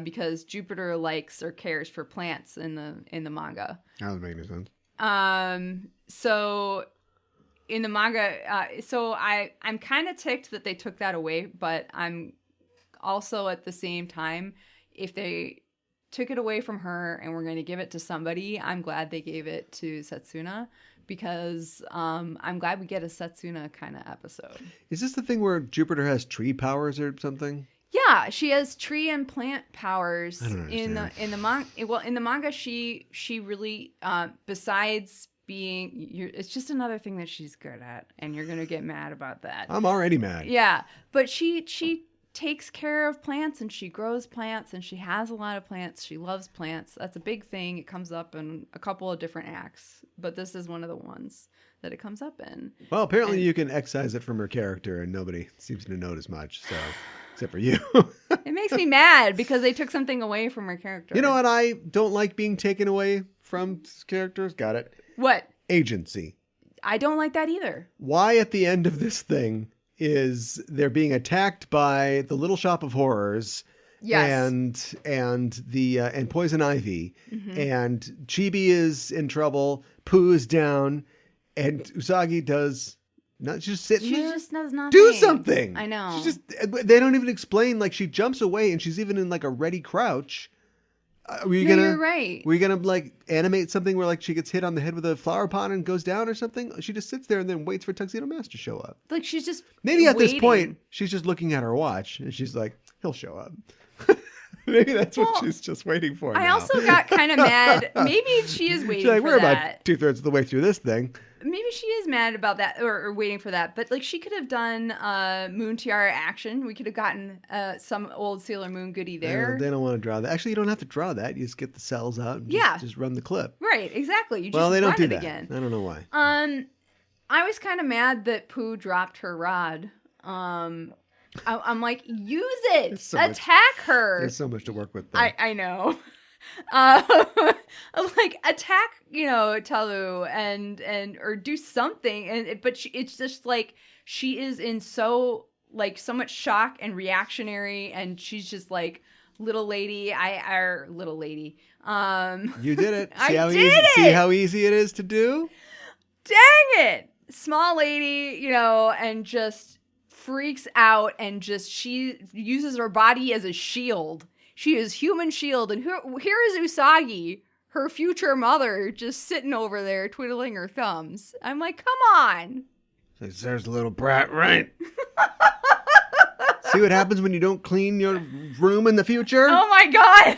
Because Jupiter likes or cares for plants in the manga. That doesn't make any sense. So in the manga, so I'm kind of ticked that they took that away, but I'm also at the same time, if they took it away from her and we're going to give it to somebody, I'm glad they gave it to Setsuna, because I'm glad we get a Setsuna kind of episode. Is this the thing where Jupiter has tree powers or something? Yeah, she has tree and plant powers. I don't understand. in the manga. Well, in the manga, she really besides being, it's just another thing that she's good at, and you're gonna get mad about that. I'm already mad. Yeah, but she takes care of plants, and she grows plants, and she has a lot of plants. She loves plants. That's a big thing. It comes up in a couple of different acts, but this is one of the ones that it comes up in. Well, apparently you can excise it from her character, and nobody seems to notice much. So, except for you. It makes me mad because they took something away from her character. You know what? I don't like being taken away from characters. Got it. What? Agency. I don't like that either. Why at the end of this thing is they're being attacked by the Little Shop of Horrors, Yes. and Poison Ivy, and Chibi is in trouble, Pooh is down, and Usagi does not just sit She there. just does nothing. Do something. I know. She just, they don't even explain. Like, she jumps away and she's even in like a ready crouch. You're right. Were you gonna like animate something where like she gets hit on the head with a flower pot and goes down or something? She just sits there and then waits for Tuxedo Mask to show up. Like, she's just Maybe at this waiting. point she's just looking at her watch and she's like, he'll show up. Maybe that's what she's just waiting for. I now. also got kind of mad. Maybe she is waiting She's like, for we're that. about 2/3 of the way through this thing. Maybe she is mad about that or waiting for that. But like, she could have done Moon Tiara action. We could have gotten some old Sailor Moon goodie there. They don't want to draw that. Actually, you don't have to draw that. You just get the cells out and just run the clip. Right, exactly. You just Well, they don't run do it that. again. I don't know why. I was kind of mad that Pooh dropped her rod. I'm like, use it. so much- Attack her. There's so much to work with there. I know. Like, attack, Tellu and or do something, but it's just like she is in so much shock and reactionary, and she's just like, little lady. Little lady. You did it. I See how easy it is to do? Dang it, small lady, and just freaks out, and just she uses her body as a shield. She is human shield, and here is Usagi, her future mother, just sitting over there twiddling her thumbs. I'm like, come on. There's a little brat, right? See what happens when you don't clean your room in the future? Oh my god.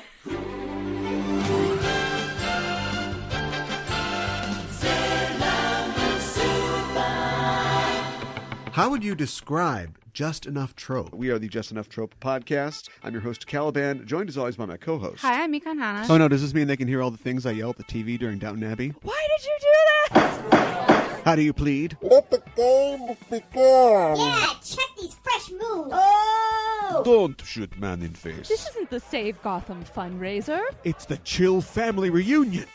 How would you describe Just Enough Trope? We are the Just Enough Trope podcast. I'm your host, Caliban, joined as always by my co-host. Hi, I'm Mikan Hana. Oh no, does this mean they can hear all the things I yell at the TV during Downton Abbey? Why did you do that? How do you plead? Let the game begin. Yeah, check these fresh moves. Oh! Don't shoot man in face. This isn't the Save Gotham fundraiser. It's the Chill Family Reunion.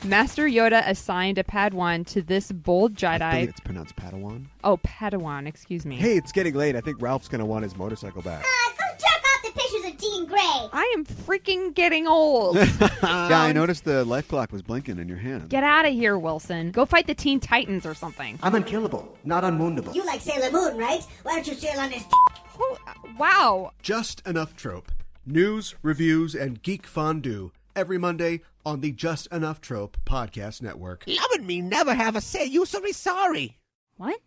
Master Yoda assigned a Padawan to this bold Jedi. I think it's pronounced Padawan. Oh, Padawan, excuse me. Hey, it's getting late. I think Ralph's going to want his motorcycle back. Go jerk off the pictures of Jean Grey. I am freaking getting old. Yeah, I noticed the life clock was blinking in your hand. Get out of here, Wilson. Go fight the Teen Titans or something. I'm unkillable, not unwoundable. You like Sailor Moon, right? Why don't you sail on this? Oh, wow. Just Enough Trope. News, reviews, and geek fondue. Every Monday on the Just Enough Trope podcast network. Loving me never have a say. You so sorry. What?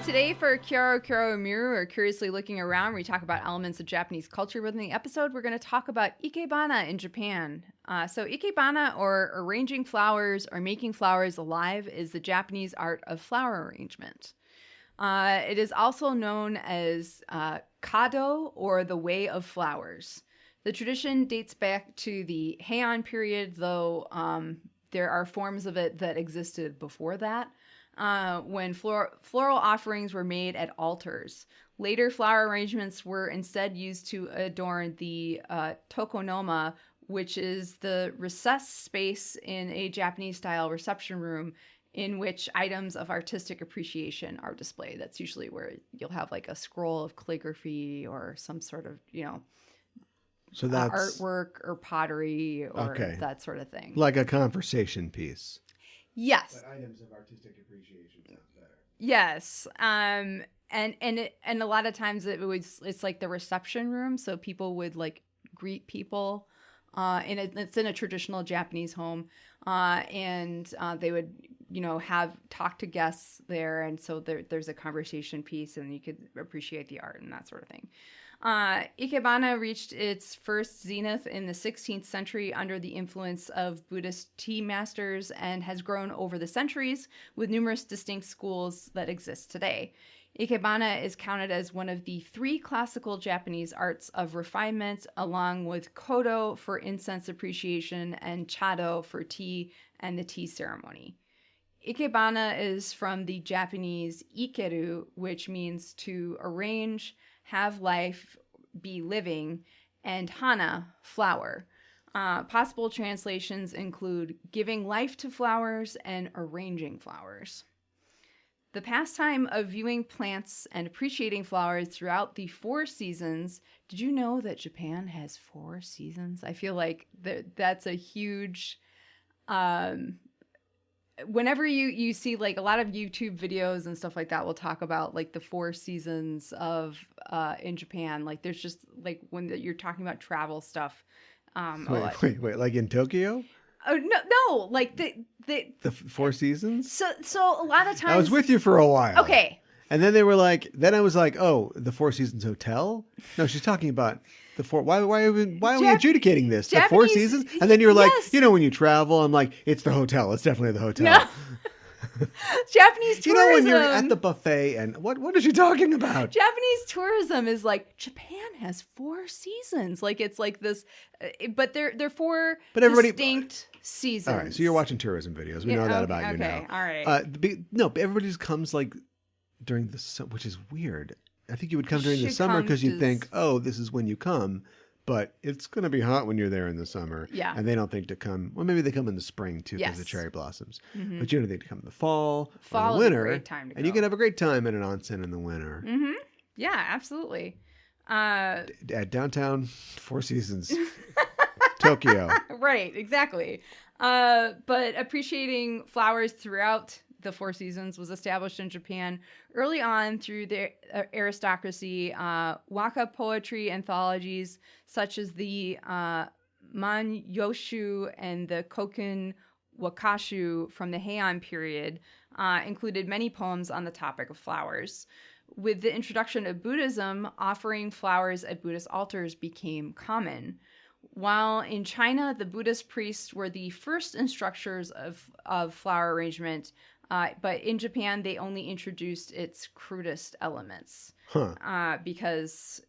Today for Kyoro Kyoro Miru, or Curiously Looking Around, where we talk about elements of Japanese culture within the episode, we're going to talk about ikebana in Japan. So ikebana, or arranging flowers or making flowers alive, is the Japanese art of flower arrangement. It is also known as kado, or the way of flowers. The tradition dates back to the Heian period, though there are forms of it that existed before that, when floral offerings were made at altars. Later, flower arrangements were instead used to adorn the tokonoma, which is the recessed space in a Japanese-style reception room in which items of artistic appreciation are displayed. That's usually where you'll have like a scroll of calligraphy or some sort of, So that's artwork or pottery or Okay. that sort of thing. like a conversation piece. Yes. Items of artistic appreciation sounds better. Yes. And a lot of times it's like the reception room, so people would like greet people. It's in a traditional Japanese home, and they would have talk to guests there, and so there's a conversation piece, and you could appreciate the art and that sort of thing. Ikebana reached its first zenith in the 16th century under the influence of Buddhist tea masters and has grown over the centuries with numerous distinct schools that exist today. Ikebana is counted as one of the 3 classical Japanese arts of refinement, along with kodo for incense appreciation and chado for tea and the tea ceremony. Ikebana is from the Japanese ikeru, which means to arrange, have life, be living, and hana, flower. Possible translations include giving life to flowers and arranging flowers. The pastime of viewing plants and appreciating flowers throughout the 4 seasons. Did you know that Japan has 4 seasons? I feel like that's a huge... whenever you see like a lot of YouTube videos and stuff like that will talk about like the 4 seasons of in Japan. Like there's just like when you're talking about travel stuff. Wait, like in Tokyo? Oh no, like The 4 seasons? So a lot of times I was with you for a while. Okay. And then they were like, then I was like, oh, the 4 Seasons Hotel? No, she's talking about the 4. Why are we adjudicating this? The 4 Japanese- seasons? And then you're like, yes. when you travel, I'm like, it's the hotel. It's definitely the hotel. No. Japanese tourism. When you're at the buffet and what is she talking about? Japanese tourism is like Japan has 4 seasons. Like it's like this, but they're 4 distinct seasons. All right, so you're watching tourism videos. We know that about you now. Okay, all right. No, but everybody just comes like during the summer, which is weird. I think you would come during the summer because you think, oh, this is when you come. But it's going to be hot when you're there in the summer. Yeah. And they don't think to come. Well, maybe they come in the spring, too, because of the cherry blossoms. Mm-hmm. But you don't think to come in the fall or the winter. Is a great time to go. And you can have a great time at an onsen in the winter. Mm-hmm. Yeah, absolutely. At downtown, 4 Seasons, Tokyo. Right, exactly. But appreciating flowers throughout the 4 seasons was established in Japan early on through the aristocracy. Waka poetry anthologies such as the Man-yoshu and the Koken Wakashu from the Heian period included many poems on the topic of flowers. With the introduction of Buddhism, offering flowers at Buddhist altars became common. While in China, the Buddhist priests were the first instructors of flower arrangement, but in Japan, they only introduced its crudest elements because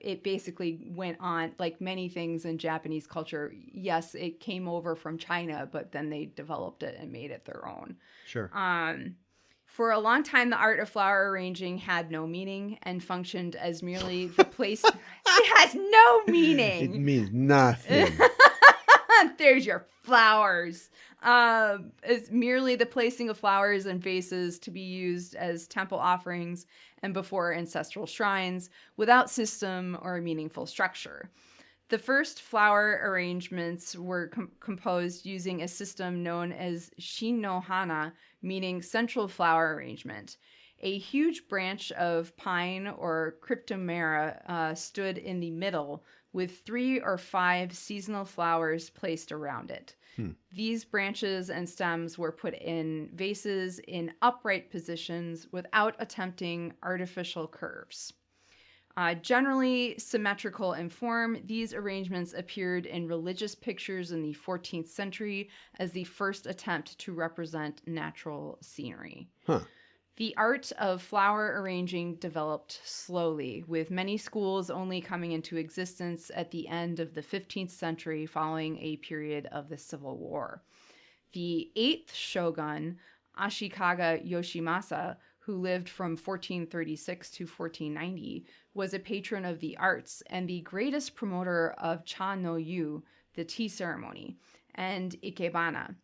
it basically went on, like many things in Japanese culture. Yes, it came over from China, but then they developed it and made it their own. Sure. For a long time, the art of flower arranging had no meaning and functioned as merely the place. It has no meaning. It means nothing. There's your flowers. It's merely the placing of flowers in vases to be used as temple offerings and before ancestral shrines without system or meaningful structure. The first flower arrangements were composed using a system known as shin no hana, meaning central flower arrangement. A huge branch of pine or cryptomera stood in the middle with 3 or 5 seasonal flowers placed around it. These branches and stems were put in vases in upright positions without attempting artificial curves. Generally symmetrical in form, these arrangements appeared in religious pictures in the 14th century as the first attempt to represent natural scenery. The art of flower arranging developed slowly, with many schools only coming into existence at the end of the 15th century following a period of the Civil War. The 8th shogun, Ashikaga Yoshimasa, who lived from 1436 to 1490, was a patron of the arts and the greatest promoter of cha no yu, the tea ceremony, and ikebana.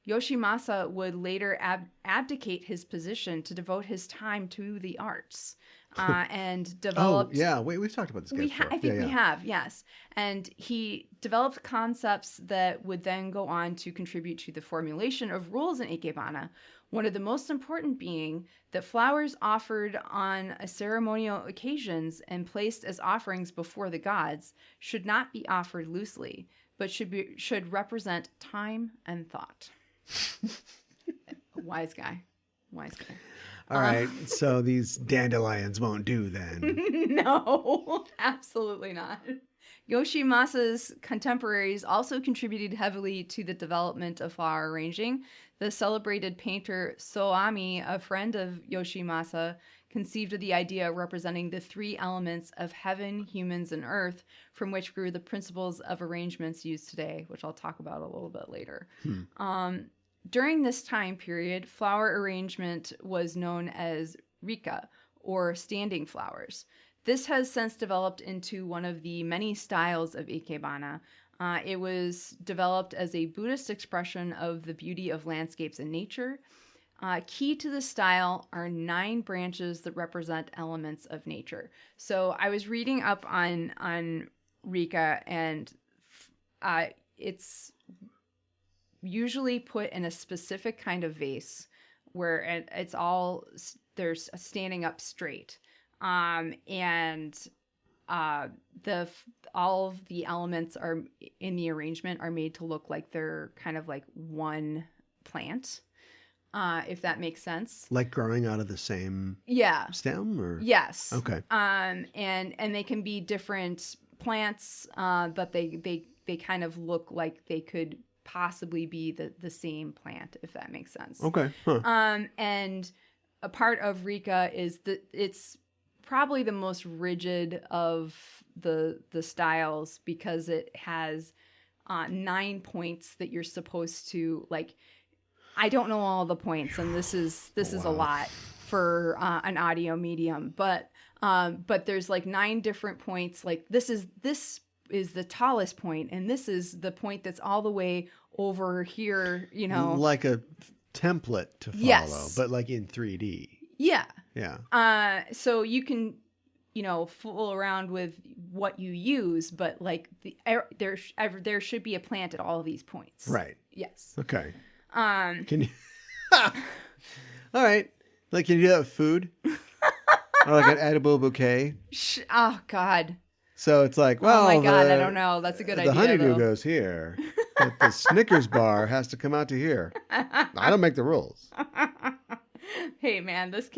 Yoshimasa would later abdicate his position to devote his time to the arts and developed... Oh, yeah. Wait, we've talked about this guy before. I think we have, yes. And he developed concepts that would then go on to contribute to the formulation of rules in ikebana, one of the most important being that flowers offered on ceremonial occasions and placed as offerings before the gods should not be offered loosely, but should represent time and thought. Wise guy. All right, so these dandelions won't do then. No, absolutely not. Yoshimasa's contemporaries also contributed heavily to the development of flower arranging. The celebrated painter Soami, a friend of Yoshimasa, conceived of the idea representing the three elements of heaven, humans, and earth, from which grew the principles of arrangements used today, which I'll talk about a little bit later. During this time period, flower arrangement was known as rika, or standing flowers. This has since developed into one of the many styles of ikebana. It was developed as a Buddhist expression of the beauty of landscapes and nature. Key to the style are 9 branches that represent elements of nature. So I was reading up on rika, and it's usually put in a specific kind of vase where it's all, there's standing up straight. And all of the elements are in the arrangement are made to look like they're kind of like one plant, if that makes sense. Like growing out of the same stem, or yes. Okay. And they can be different plants, but they kind of look like they could possibly be the same plant, if that makes sense. Okay. Huh. And a part of rika is that it's probably the most rigid of the styles, because it has 9 points that you're supposed to, like, I don't know all the points, and this is a lot for an audio medium, but there's like 9 different points. Like this is the tallest point, and this is the point that's all the way over here, you know, like a template to follow, yes, but like in 3D. Yeah. So you can, fool around with what you use, but like there should be a plant at all of these points. Right. Yes. Okay. Can you? All right. Like, can you do that with food? Or like an edible bouquet? Oh God. So it's like, well, oh my God, I don't know. That's a good idea. The honeydew goes here, but the Snickers bar has to come out to here. I don't make the rules. Hey man, this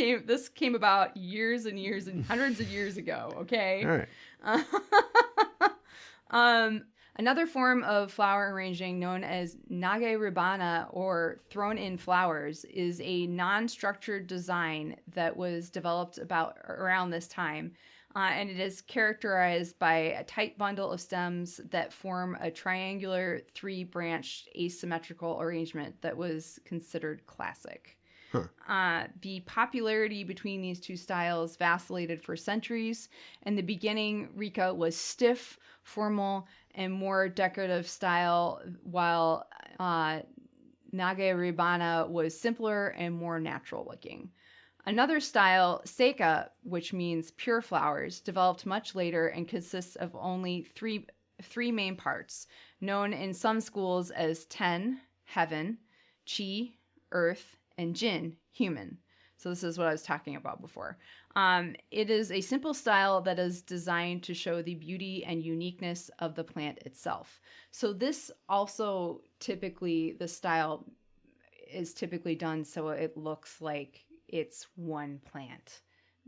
came about years and years and hundreds of years ago. Okay. All right. Another form of flower arranging, known as nageribana, or thrown-in flowers, is a non-structured design that was developed around this time, and it is characterized by a tight bundle of stems that form a triangular 3-branched asymmetrical arrangement that was considered classic. The popularity between these two styles vacillated for centuries. In the beginning, rika was stiff, formal, and more decorative style, while nageribana was simpler and more natural looking. Another style, seika, which means pure flowers, developed much later and consists of only three main parts, known in some schools as ten, heaven, chi, earth, and jin, human. So this is what I was talking about before. It is a simple style that is designed to show the beauty and uniqueness of the plant itself. So this also the style is typically done so it looks like it's one plant,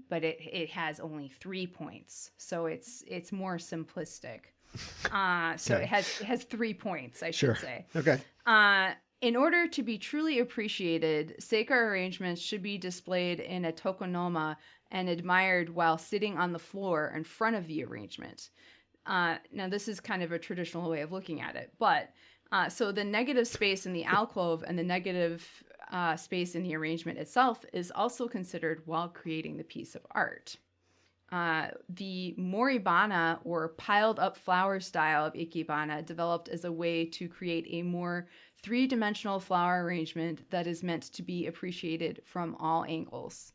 but it has only 3 points. So it's more simplistic. So it has 3 points, I should say. Okay. In order to be truly appreciated, seika arrangements should be displayed in a tokonoma and admired while sitting on the floor in front of the arrangement. Now, this is kind of a traditional way of looking at it, but so the negative space in the alcove and the negative space in the arrangement itself is also considered while creating the piece of art. The moribana, or piled up flower style of ikebana, developed as a way to create a more three-dimensional flower arrangement that is meant to be appreciated from all angles.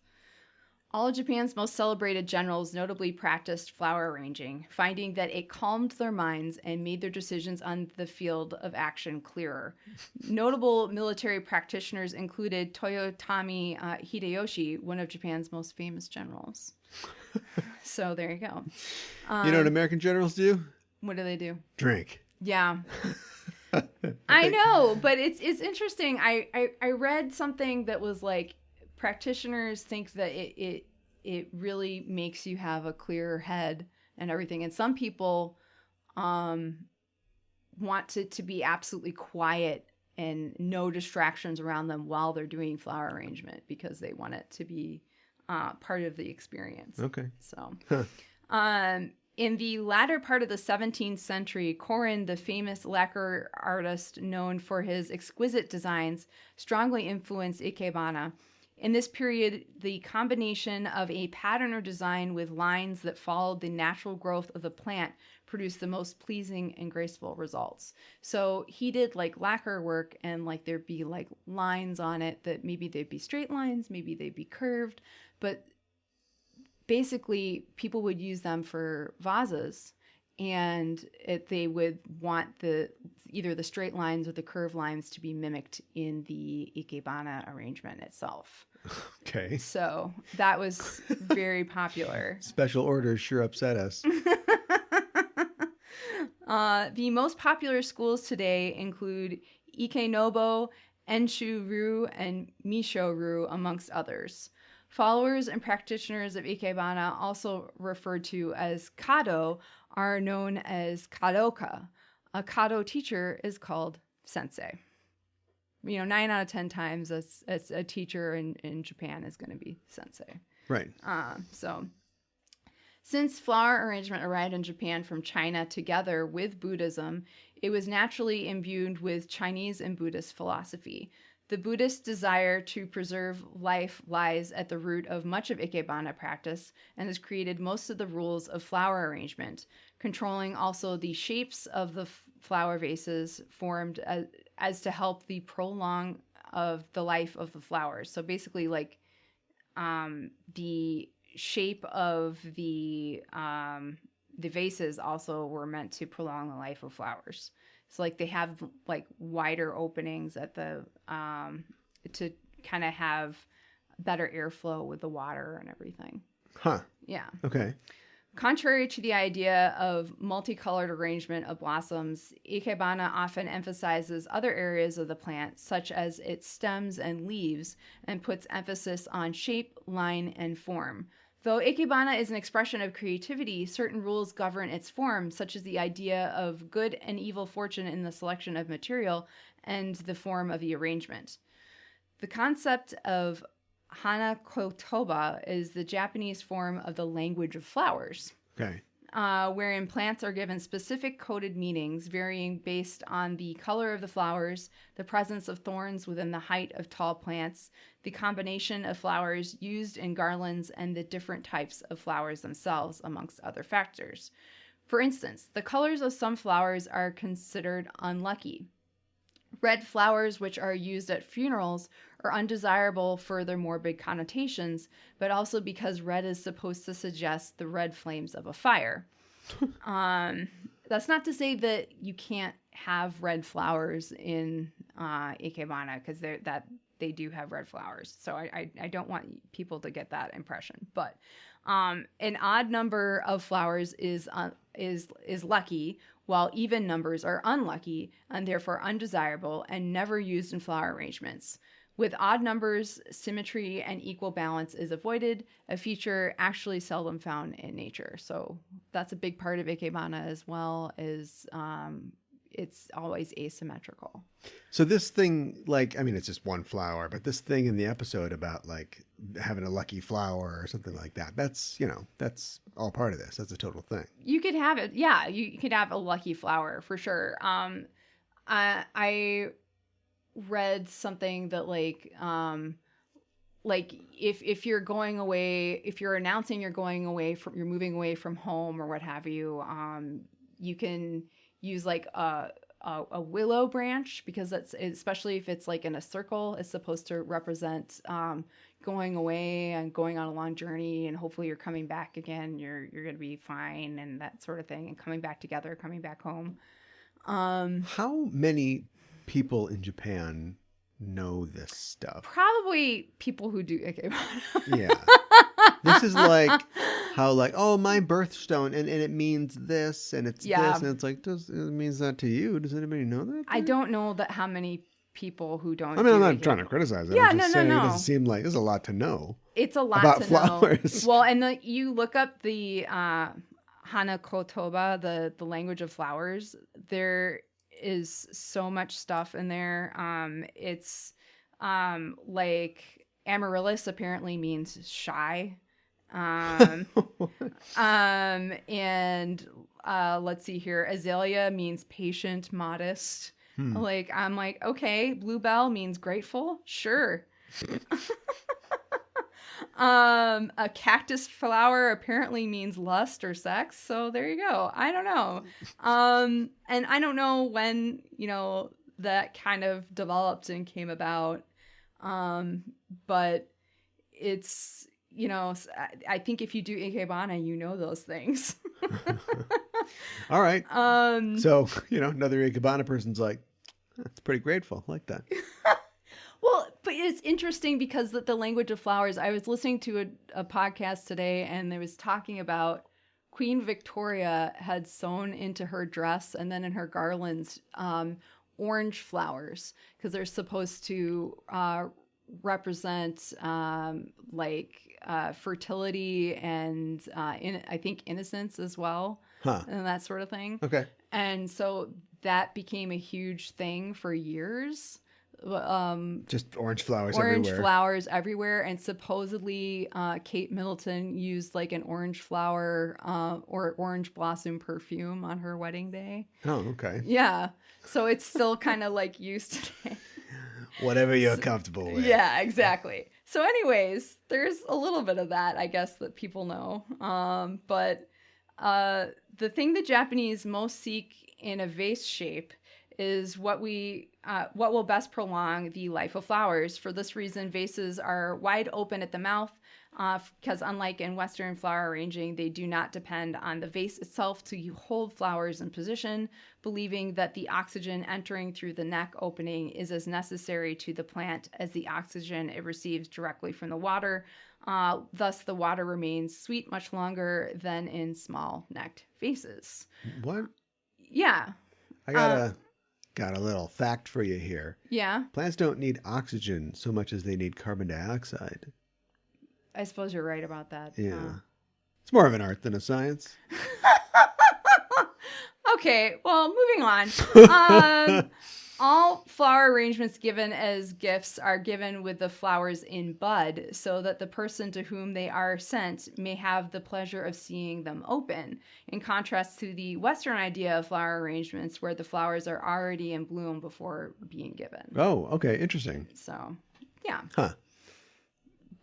All of Japan's most celebrated generals notably practiced flower arranging, finding that it calmed their minds and made their decisions on the field of action clearer. Notable military practitioners included Toyotomi Hideyoshi, one of Japan's most famous generals. So there you go. You know what American generals do? What do they do? Drink. Yeah. I know, but it's interesting. I read something that was like, practitioners think that it really makes you have a clearer head and everything. And some people want it to be absolutely quiet and no distractions around them while they're doing flower arrangement because they want it to be part of the experience. Okay. So, in the latter part of the 17th century, Korin, the famous lacquer artist known for his exquisite designs, strongly influenced ikebana. In this period, the combination of a pattern or design with lines that followed the natural growth of the plant produced the most pleasing and graceful results. So he did like lacquer work, and like there'd be like lines on it that maybe they'd be straight lines, maybe they'd be curved, but basically people would use them for vases, and they would want either the straight lines or the curved lines to be mimicked in the ikebana arrangement itself. Okay. So that was very popular. Special orders sure upset us. The most popular schools today include Ikenobo, Enshu-ryu, and Misho-ryu, amongst others. Followers and practitioners of ikebana, also referred to as kado, are known as kadoka. A kado teacher is called sensei. 9 out of 10 times as a teacher in Japan is going to be sensei. Right. Since flower arrangement arrived in Japan from China together with Buddhism, it was naturally imbued with Chinese and Buddhist philosophy. The Buddhist desire to preserve life lies at the root of much of ikebana practice and has created most of the rules of flower arrangement, controlling also the shapes of the flower vases formed as to help the prolong of the life of the flowers. So basically, like the shape of the vases also were meant to prolong the life of flowers. So like they have like wider openings at the to kind of have better airflow with the water and everything. Huh. Yeah. Okay. Contrary to the idea of multicolored arrangement of blossoms, ikebana often emphasizes other areas of the plant, such as its stems and leaves, and puts emphasis on shape, line, and form. Though ikebana is an expression of creativity, certain rules govern its form, such as the idea of good and evil fortune in the selection of material and the form of the arrangement. The concept of hanakotoba is the Japanese form of the language of flowers. Okay. Wherein plants are given specific coded meanings varying based on the color of the flowers, the presence of thorns within the height of tall plants, the combination of flowers used in garlands, and the different types of flowers themselves, amongst other factors. For instance, the colors of some flowers are considered unlucky. Red flowers, which are used at funerals, are undesirable for their morbid connotations, but also because red is supposed to suggest the red flames of a fire. That's not to say that you can't have red flowers in ikebana, because they do have red flowers. So I don't want people to get that impression. But an odd number of flowers is lucky, while even numbers are unlucky and therefore undesirable and never used in flower arrangements. With odd numbers, symmetry and equal balance is avoided, a feature actually seldom found in nature. So that's a big part of ikebana as well, is it's always asymmetrical. So this thing, like, I mean, it's just one flower, but this thing in the episode about like having a lucky flower or something like that, that's all part of this. That's a total thing. You could have it. Yeah, you could have a lucky flower for sure. I read something that like if you're going away, if you're announcing you're going away from, you're moving away from home or what have you, you can use like a willow branch, because that's, especially if it's like in a circle, it's supposed to represent going away and going on a long journey, and hopefully you're coming back again, you're going to be fine and that sort of thing, and coming back together, coming back home. How many people in Japan know this stuff? Probably people who do ikebana. Yeah. This is like how, like, oh, my birthstone, and it means this, and it's this, and it's like, it means that to you? Does anybody know that? I don't know that how many people who don't. I mean, I'm not trying to criticize it. Yeah, I'm just saying, no. It doesn't seem like there's a lot to know. It's a lot about to flowers. know. Well, and you look up the hanakotoba, the language of flowers. There is so much stuff in there. It's like amaryllis apparently means shy. And let's see here. Azalea means patient, modest. Like, I'm like, okay, bluebell means grateful. Sure. A cactus flower apparently means lust or sex. So there you go. I don't know. And I don't know when, that kind of developed and came about. But it's, I think if you do ikebana, you know those things. All right. So, another ikebana person's like, that's pretty grateful. I like that. Well, but it's interesting because the language of flowers, I was listening to a podcast today, and they was talking about Queen Victoria had sewn into her dress and then in her garlands orange flowers, because they're supposed to represent fertility and I think innocence as well, and that sort of thing. Okay. And so that became a huge thing for years. Just orange flowers everywhere. And supposedly Kate Middleton used like an orange flower or orange blossom perfume on her wedding day. Oh, okay. Yeah. So it's still kind of like used today. Whatever you're comfortable with. Yeah, exactly. So anyways, there's a little bit of that, I guess, that people know. But the thing the Japanese most seek in a vase shape is what will best prolong the life of flowers. For this reason, vases are wide open at the mouth, because unlike in Western flower arranging, they do not depend on the vase itself to hold flowers in position, believing that the oxygen entering through the neck opening is as necessary to the plant as the oxygen it receives directly from the water. Thus, the water remains sweet much longer than in small-necked vases. What? Yeah. I got a little fact for you here. Yeah. Plants don't need oxygen so much as they need carbon dioxide. I suppose you're right about that. Yeah. It's more of an art than a science. Okay, well, moving on. All flower arrangements given as gifts are given with the flowers in bud, so that the person to whom they are sent may have the pleasure of seeing them open, in contrast to the Western idea of flower arrangements where the flowers are already in bloom before being given. Oh, okay. Interesting. So, yeah. Huh.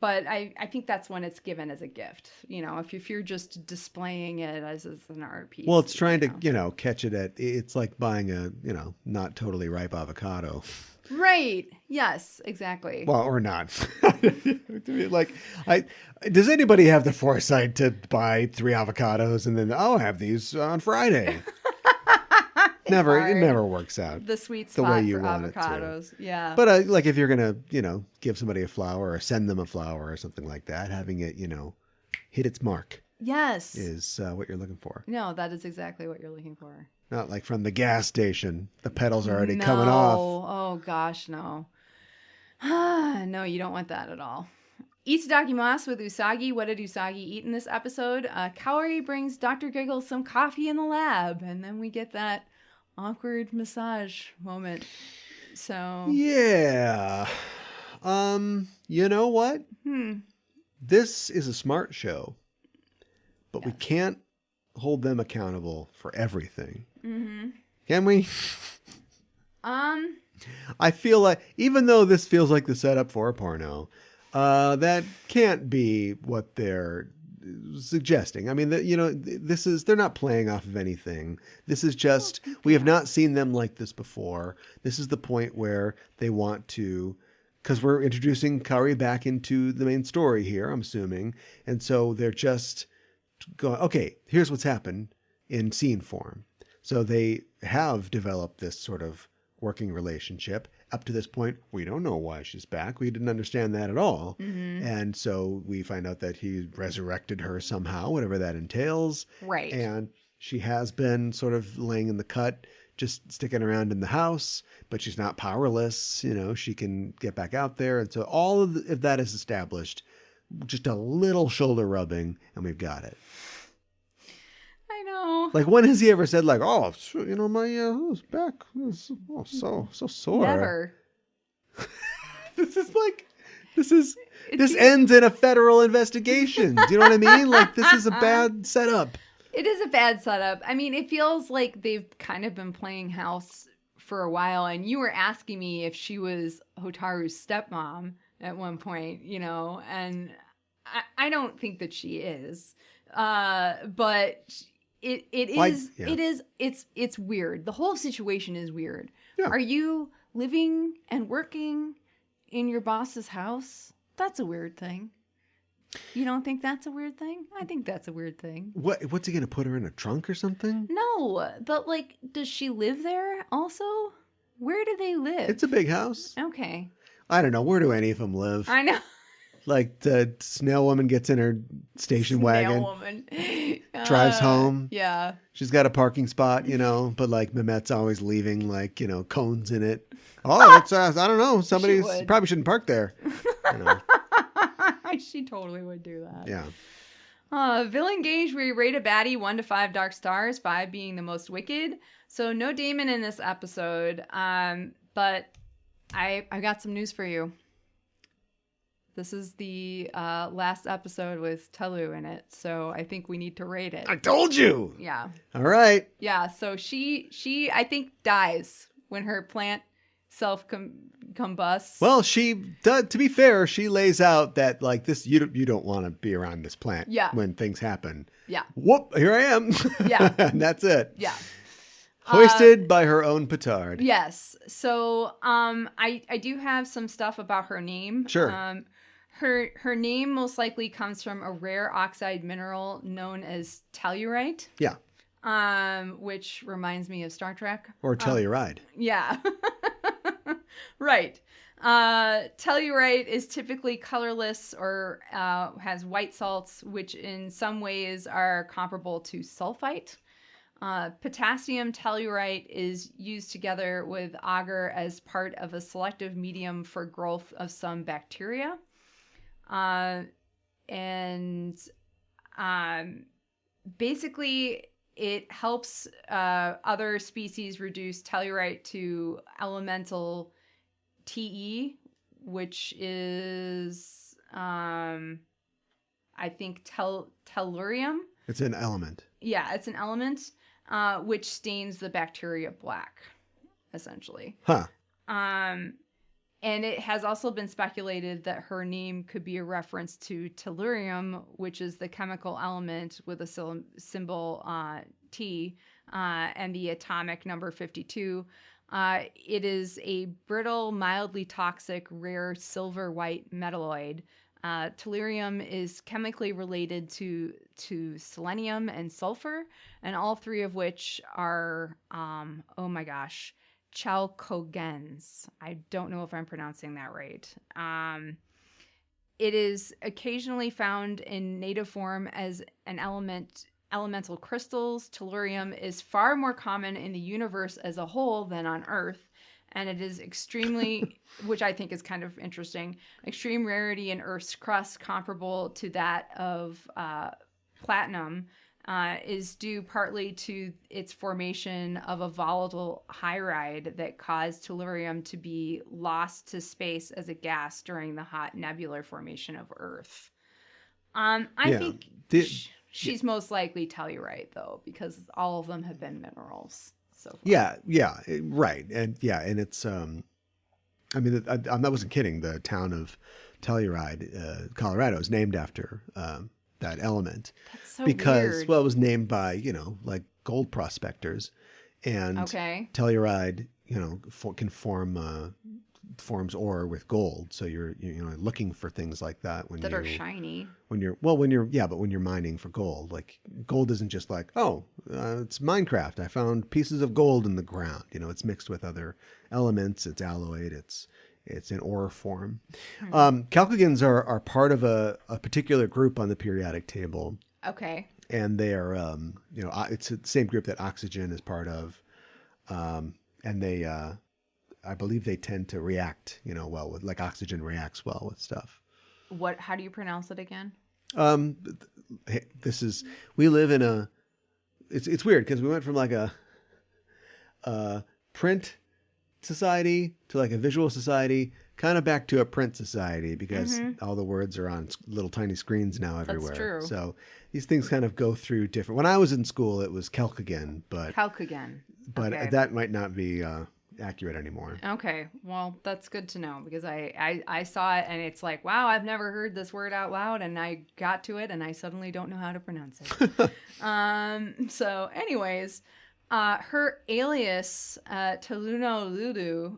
But I think that's when it's given as a gift. If you're just displaying it as an art piece. Well, it's trying to, catch it at, it's like buying a, not totally ripe avocado. Right. Yes, exactly. Well, or not. Does anybody have the foresight to buy 3 avocados and then, I'll have these on Friday? It never works out. The sweet spot the way you for want avocados. It to. Yeah. But if you're going to, give somebody a flower or send them a flower or something like that, having it, hit its mark. Yes. Is what you're looking for. No, that is exactly what you're looking for. Not like from the gas station. The petals are already coming off. Oh, gosh, no. No, you don't want that at all. Itadakimasu with Usagi. What did Usagi eat in this episode? Kaori brings Dr. Giggles some coffee in the lab, and then we get that awkward massage moment. So yeah. You know what? This is a smart show, but we can't hold them accountable for everything. Mm-hmm. Can we? I feel like, even though this feels like the setup for a porno, That can't be what they're suggesting. I mean, they're not playing off of anything. This is just, we have not seen them like this before. This is the point where they want to, because we're introducing Kari back into the main story here, I'm assuming. And so they're just going, okay, here's what's happened in scene form. So they have developed this sort of working relationship. Up to this point, we don't know why she's back. We didn't understand that at all. Mm-hmm. And so we find out that he resurrected her somehow, whatever that entails. Right. And she has been sort of laying in the cut, just sticking around in the house, but she's not powerless. She can get back out there. And so all of that is established. Just a little shoulder rubbing, and we've got it. I know. Like, when has he ever said, like, oh, my back is so sore? Never. This ends in a federal investigation. Do you know what I mean? Like, this is a bad setup. It is a bad setup. I mean, it feels like they've kind of been playing house for a while, and you were asking me if she was Hotaru's stepmom at one point, and I don't think that she is. But it's weird. The whole situation is weird. Yeah. Are you living and working in your boss's house? That's a weird thing. You don't think that's a weird thing? I think that's a weird thing. What's he going to put her in a trunk or something? No, but does she live there also? Where do they live? It's a big house. Okay. I don't know. Where do any of them live? I know. Like, the snail woman gets in her station wagon. Woman. Drives home. Yeah. She's got a parking spot, but like Mehmet's always leaving cones in it. Oh, that's, I don't know. Somebody probably shouldn't park there. She totally would do that. Yeah. Villain gauge, we rate a baddie 1 to 5 dark stars, 5 being the most wicked. So no Damon in this episode. But I got some news for you. This is the last episode with Tellu in it, so I think we need to rate it. I told you! Yeah. All right. Yeah, so she I think, dies when her plant self-combusts. Well, to be fair, she lays out that, like, this, you don't want to be around this plant when things happen. Yeah. Whoop, here I am. Yeah. And that's it. Yeah. Hoisted by her own petard. Yes. So I do have some stuff about her name. Sure. Her name most likely comes from a rare oxide mineral known as tellurite. Yeah. Which reminds me of Star Trek. Or Telluride. Yeah. Right. Tellurite is typically colorless or has white salts, which in some ways are comparable to sulfite. Potassium tellurite is used together with agar as part of a selective medium for growth of some bacteria. Basically, it helps other species reduce tellurite to elemental Te, which is, I think, tellurium. It's an element. Yeah, it's an element, which stains the bacteria black, essentially. Huh. And it has also been speculated that her name could be a reference to tellurium, which is the chemical element with a symbol T and the atomic number 52. It is a brittle, mildly toxic, rare silver-white metalloid. Tellurium is chemically related to selenium and sulfur, and all three of which are, chalcogens. I don't know if I'm pronouncing that right. It is occasionally found in native form as an elemental crystals. Tellurium is far more common in the universe as a whole than on Earth, and it is extremely, which I think is kind of interesting, extreme rarity in Earth's crust, comparable to that of platinum. Is due partly to its formation of a volatile hydride that caused tellurium to be lost to space as a gas during the hot nebular formation of Earth. I think she's most likely Tellurite, though, because all of them have been minerals so far. Yeah, right. And it's, I wasn't kidding. The town of Telluride, Colorado, is named after that element. That's so because, weird. well, it was named by, like gold prospectors. And Telluride, can forms ore with gold. So you're looking for things like that when that are shiny. When you're mining for gold, like gold isn't just like, it's Minecraft. I found pieces of gold in the ground. It's mixed with other elements. It's alloyed. It's in ore form. Chalcogons are part of a particular group on the periodic table. Okay. And they are, it's the same group that oxygen is part of. And they, I believe they tend to react, well with, like oxygen reacts well with stuff. How do you pronounce it again? We live in it's weird because we went from like a print society to like a visual society, kind of back to a print society because all the words are on little tiny screens now everywhere. That's true. So these things kind of go through different. When I was in school, it was Chalcogen, but that might not be accurate anymore. Okay, well, that's good to know because I saw it and it's like, wow, I've never heard this word out loud, and I got to it and I suddenly don't know how to pronounce it. So anyways, her alias, Telluno Lulu,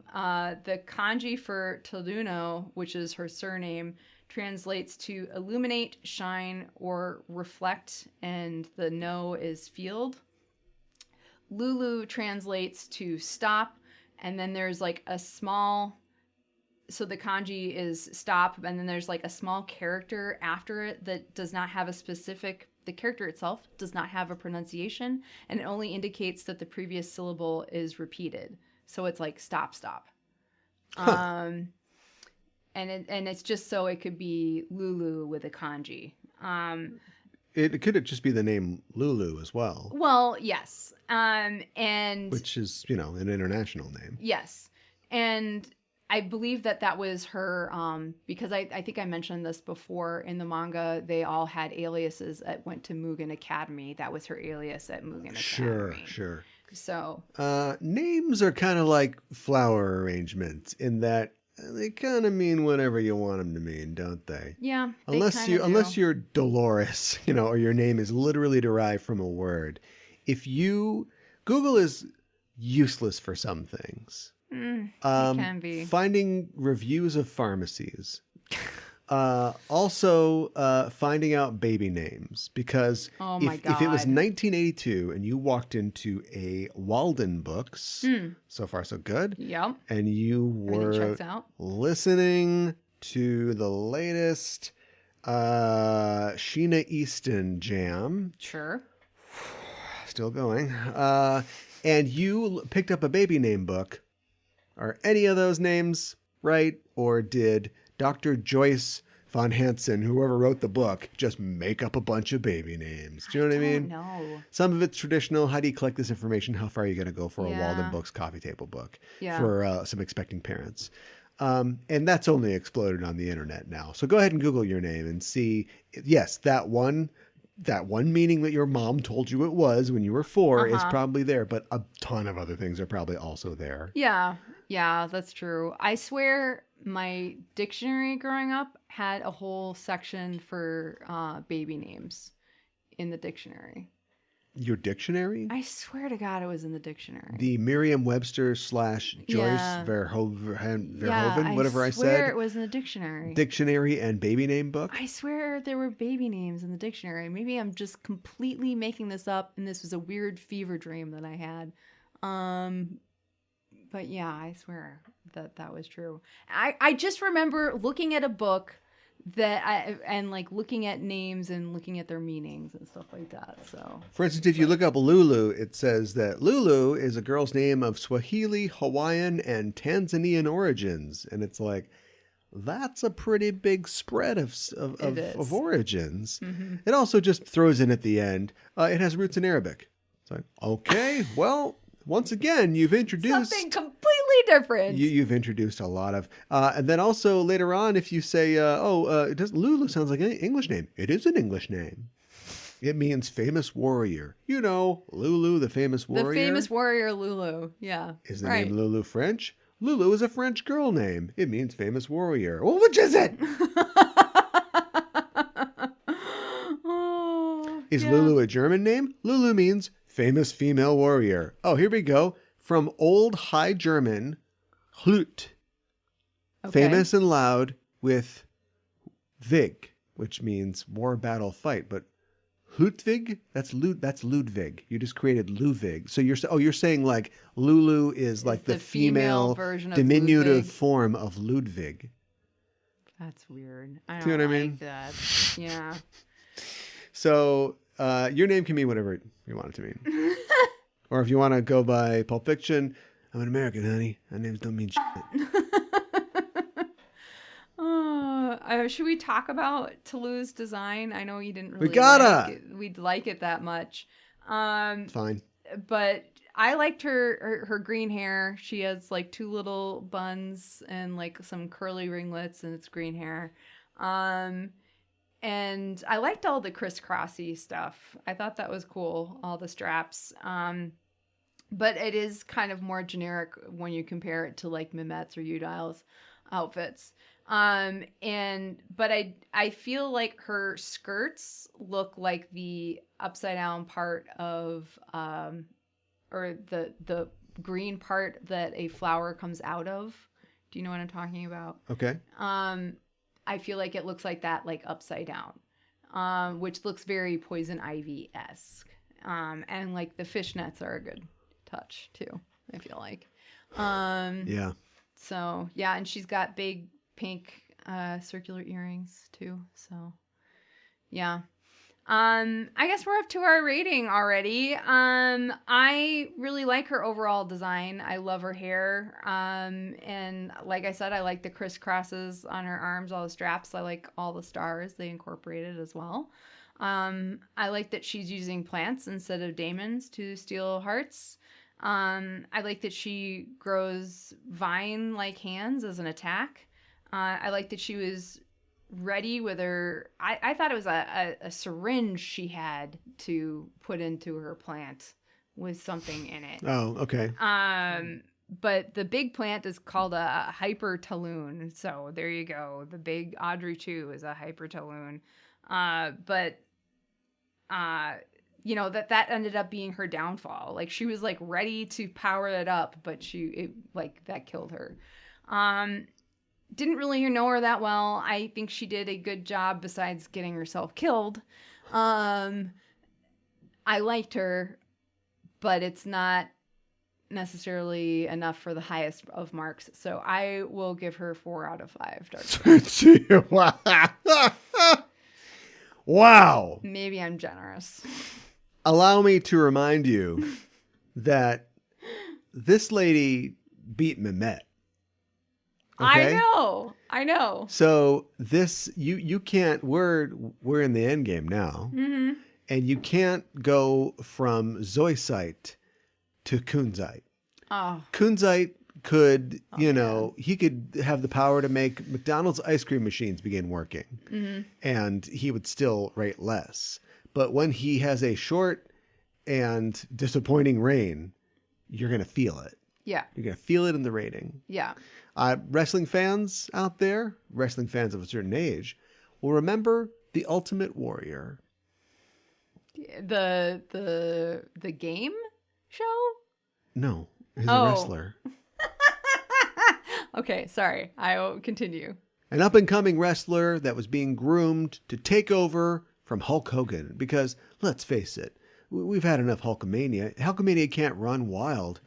the kanji for Telluno, which is her surname, translates to illuminate, shine, or reflect, and the no is field. Lulu translates to stop, and then there's like a small, so the kanji is stop, and then there's like a small character after it that does not have a specific, the character itself does not have a pronunciation, and it only indicates that the previous syllable is repeated. So it's like stop, stop. Huh. And it's just so it could be Lulu with a kanji. It could just be the name Lulu as well. Well, yes. And which is, an international name. Yes. And I believe that was her, because I think I mentioned this before in the manga, they all had aliases that went to Mugen Academy. That was her alias at Mugen Academy. Sure. So names are kind of like flower arrangements in that they kind of mean whatever you want them to mean, don't they? Yeah. Unless you're Dolores, or your name is literally derived from a word. Google is useless for some things. It can be. Finding reviews of pharmacies. Also finding out baby names, because if it was 1982 and you walked into a Walden Books, so far so good. Yep. And you were listening to the latest Sheena Easton jam. Sure. Still going. And you picked up a baby name book. Are any of those names right? Or did Dr. Joyce von Hansen, whoever wrote the book, just make up a bunch of baby names? Do you know what I mean? No. Some of it's traditional. How do you collect this information? How far are you going to go for a Walden Books coffee table book for some expecting parents? And that's only exploded on the internet now. So go ahead and Google your name and see, yes, that one meaning that your mom told you it was when you were 4 is probably there, but a ton of other things are probably also there. Yeah, that's true. I swear my dictionary growing up had a whole section for baby names in the dictionary. Your dictionary? I swear to God it was in the dictionary. The Merriam-Webster / Joyce Verhoeven, whatever I said. I swear it was in the dictionary. Dictionary and baby name book? I swear there were baby names in the dictionary. Maybe I'm just completely making this up and this was a weird fever dream that I had. But yeah, I swear that was true. I just remember looking at a book and looking at names and looking at their meanings and stuff like that. So, for instance, if you look up Lulu, it says that Lulu is a girl's name of Swahili, Hawaiian, and Tanzanian origins, and it's like, that's a pretty big spread of origins. Mm-hmm. It also just throws in at the end, it has roots in Arabic. It's like, okay, well, once again, you've introduced something completely different. You've introduced a lot of, and then also later on, if you say, Lulu sounds like an English name. It is an English name. It means famous warrior. Lulu, the famous warrior. The famous warrior Lulu, yeah. Is the name Lulu French? Lulu is a French girl name. It means famous warrior. Well, which is it? Is Lulu a German name? Lulu means famous female warrior. Oh, here we go. From Old High German, Hlut. Okay. Famous and loud with Vig, which means war, battle, fight. But Ludwig, that's Ludwig. You just created Ludwig. So you're saying like Lulu is like the female version of diminutive Ludwig. form of Ludwig. That's weird. I don't See what I like mean? that. Yeah. So your name can mean whatever you want it to mean. Or if you want to go by Pulp Fiction, I'm an American, honey. My names don't mean shit. Should we talk about Tellu's design? I know you didn't really we'd like it that much. Fine. But I liked her green hair. She has like 2 little buns and like some curly ringlets, and it's green hair. And I liked all the crisscrossy stuff. I thought that was cool, all the straps. But it is kind of more generic when you compare it to like Mehmet's or Udile's outfits. But I feel like her skirts look like the upside down part of, or the green part that a flower comes out of. Do you know what I'm talking about? Okay. I feel like it looks like that, like upside down, which looks very Poison Ivy-esque. And like the fishnets are a good touch too, I feel like. Yeah. So yeah, and she's got big pink circular earrings too. So yeah. I guess we're up to our rating already. I really like her overall design. I love her hair. And like I said, I like the crisscrosses on her arms, all the straps. I like all the stars they incorporated as well. I like that she's using plants instead of daemons to steal hearts. I like that she grows vine-like hands as an attack. I like that she was ready with her... I thought it was a syringe she had to put into her plant with something in it. Oh, okay. But the big plant is called a hypertalloon. So there you go. The big Audrey 2 is a hypertalloon. You know, that ended up being her downfall. Like, she was like ready to power it up, but that killed her. Didn't really know her that well. I think she did a good job besides getting herself killed. I liked her, but it's not necessarily enough for the highest of marks. So I will give her 4 out of 5 dark. Wow. Maybe I'm generous. Allow me to remind you that this lady beat Mehmet. Okay? I know. So this you can't. We're in the end game now, and you can't go from Zoisite to Kunzite. Oh, Kunzite could, he could have the power to make McDonald's ice cream machines begin working, and he would still rate less. But when he has a short and disappointing reign, you're gonna feel it. yeah, You're gonna feel it in the rating. yeah. Wrestling fans out there, wrestling fans of a certain age, will remember the Ultimate Warrior. The game show? No, he's a wrestler. Okay, sorry. I will continue. An up-and-coming wrestler that was being groomed to take over from Hulk Hogan. Because, let's face it, we've had enough Hulkamania. Hulkamania can't run wild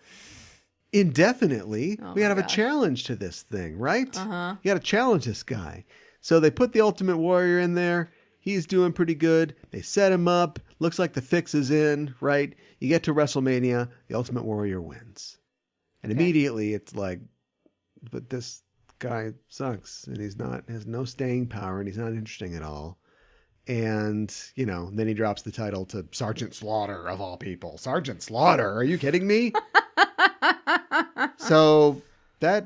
indefinitely. We gotta have a challenge to this thing, right? You gotta challenge this guy. So they put the Ultimate Warrior in there. He's doing pretty good. They set him up. Looks like the fix is in, right? You get to WrestleMania, the Ultimate Warrior wins. And immediately it's like, but this guy sucks, and has no staying power, and he's not interesting at all. And, then he drops the title to Sergeant Slaughter, of all people. Sergeant Slaughter? Are you kidding me? So I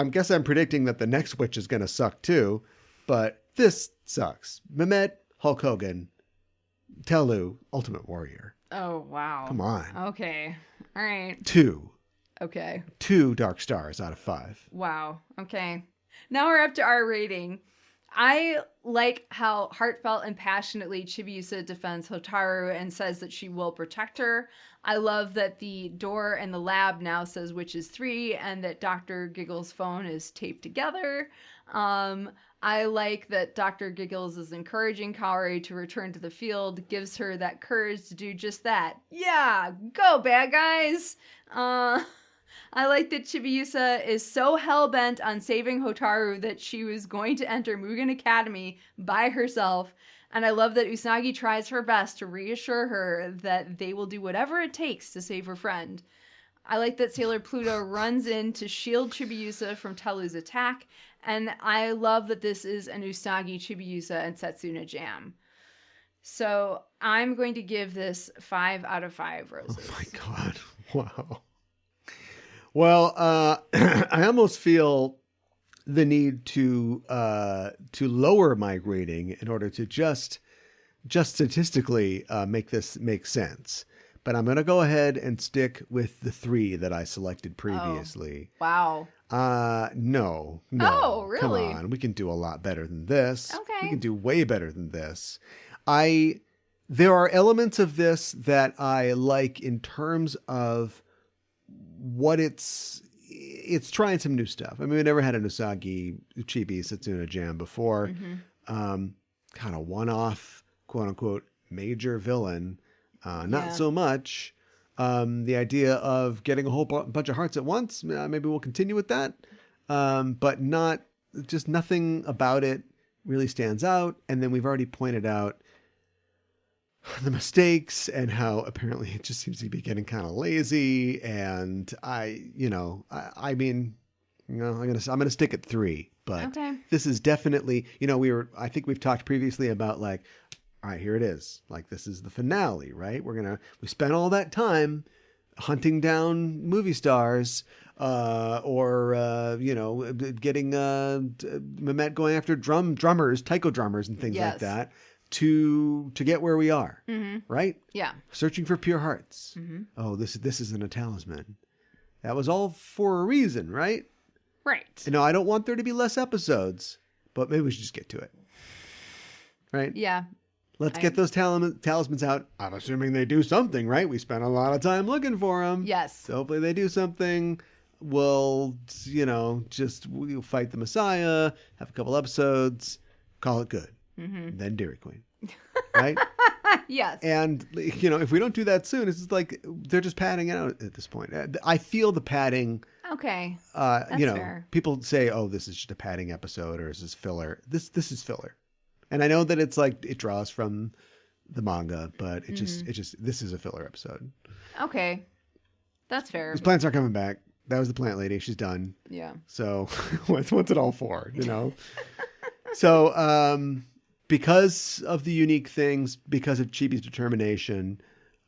guess I'm predicting that the next Witch is going to suck too, but this sucks. Mehmet, Hulk Hogan, Tellu, Ultimate Warrior. Oh, wow. Come on. Okay. All right. 2 Okay. 2 dark stars out of 5. Wow. Okay. Now we're up to our rating. I like how heartfelt and passionately Chibiusa defends Hotaru and says that she will protect her. I love that the door and the lab now says Witches 3 and that Dr. Giggles' phone is taped together. I like that Dr. Giggles is encouraging Kaori to return to the field, gives her that courage to do just that. Yeah, go bad guys! I like that Chibiusa is so hell-bent on saving Hotaru that she was going to enter Mugen Academy by herself. And I love that Usagi tries her best to reassure her that they will do whatever it takes to save her friend. I like that Sailor Pluto runs in to shield Chibiusa from Tellu's attack. And I love that this is an Usagi, Chibiusa, and Setsuna jam. So I'm going to give this 5 out of 5 roses. Oh my God. Wow. Well, I almost feel the need to lower my rating in order to just statistically make this make sense. But I'm going to go ahead and stick with the 3 that I selected previously. Oh, wow. No. Oh, really? Come on. We can do a lot better than this. Okay. We can do way better than this. There are elements of this that I like in terms of what it's trying some new stuff. I mean, we never had an Usagi, Chibi, Setsuna jam before. Kind of one-off, quote-unquote, major villain. Not so much. The idea of getting a whole bunch of hearts at once, maybe we'll continue with that. But nothing about it really stands out. And then we've already pointed out the mistakes and how apparently it just seems to be getting kind of lazy. And I'm gonna stick at 3, but this is definitely, I think we've talked previously about like, all right, here it is. Like, this is the finale, right? We spent all that time hunting down movie stars, or getting Mehmet going after drummers, taiko drummers and things like that. To get where we are, right? Yeah. Searching for pure hearts. Oh, this isn't a talisman. That was all for a reason, right? Right. I don't want there to be less episodes, but maybe we should just get to it. Right? Yeah. Let's get those talismans out. I'm assuming they do something, right? We spent a lot of time looking for them. Yes. So hopefully they do something. We'll, we'll fight the Messiah, have a couple episodes, call it good. Then Dairy Queen, right? Yes. And, if we don't do that soon, it's just like they're just padding out at this point. I feel the padding. Okay. That's fair. People say, oh, this is just a padding episode or is this filler? This is filler. And I know that it's like it draws from the manga, but it just this is a filler episode. Okay. That's fair. These plants aren't coming back. That was the plant lady. She's done. Yeah. So what's it all for, So, because of the unique things, because of Chibi's determination,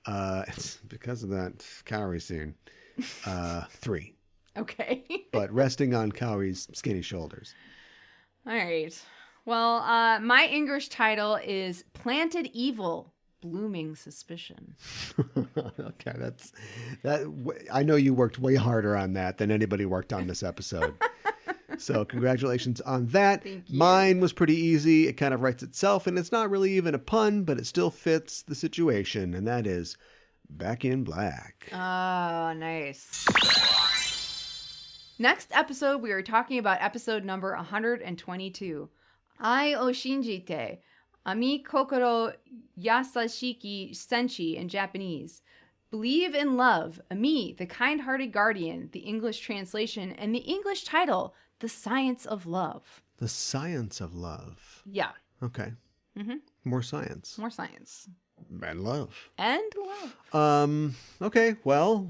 because of that Kaori scene, 3. Okay. But resting on Kaori's skinny shoulders. All right. Well, my English title is Planted Evil, Blooming Suspicion. Okay, I know you worked way harder on that than anybody worked on this episode. So congratulations on that. Thank you. Mine was pretty easy. It kind of writes itself, and it's not really even a pun, but it still fits the situation, and that is Back in Black. Oh, nice. Next episode, we are talking about episode number 122. Ai o shinjite, ami kokoro yasashiki senshi in Japanese. Believe in love, ami, the kind-hearted guardian, the English translation, and the English title, The Science of Love. The Science of Love. Yeah. Okay. More science. More science. And love. And love. Okay, well,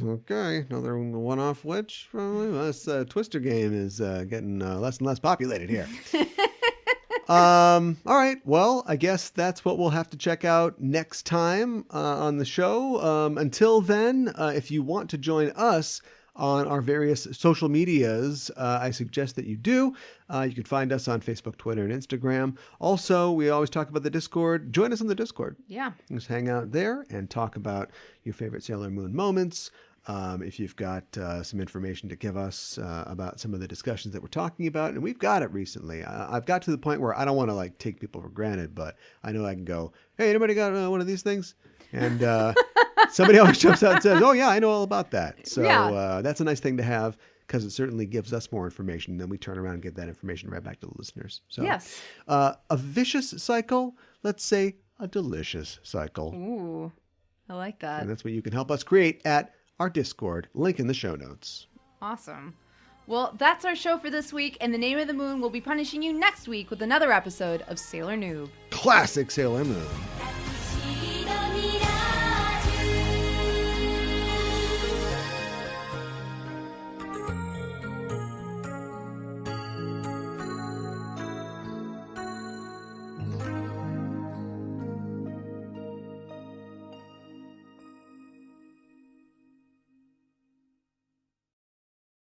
okay. Another one-off witch, probably. This Twister game is getting less and less populated here. All right. Well, I guess that's what we'll have to check out next time on the show. Until then, if you want to join us on our various social medias, I suggest that you do. You can find us on Facebook, Twitter, and Instagram. Also, we always talk about the Discord. Join us on the Discord. Yeah. Just hang out there and talk about your favorite Sailor Moon moments. if you've got some information to give us about some of the discussions that we're talking about. And we've got it recently. I've got to the point where I don't want to like take people for granted, but I know I can go, hey, anybody got one of these things? And somebody always jumps out and says, oh, yeah, I know all about that. So that's a nice thing to have, because it certainly gives us more information. Then we turn around and get that information right back to the listeners. So Yes. A vicious cycle, let's say a delicious cycle. Ooh, I like that. And that's what you can help us create at our Discord. Link in the show notes. Awesome. Well, that's our show for this week, and the Name of the Moon will be punishing you next week with another episode of Sailor Noob. Classic Sailor Moon.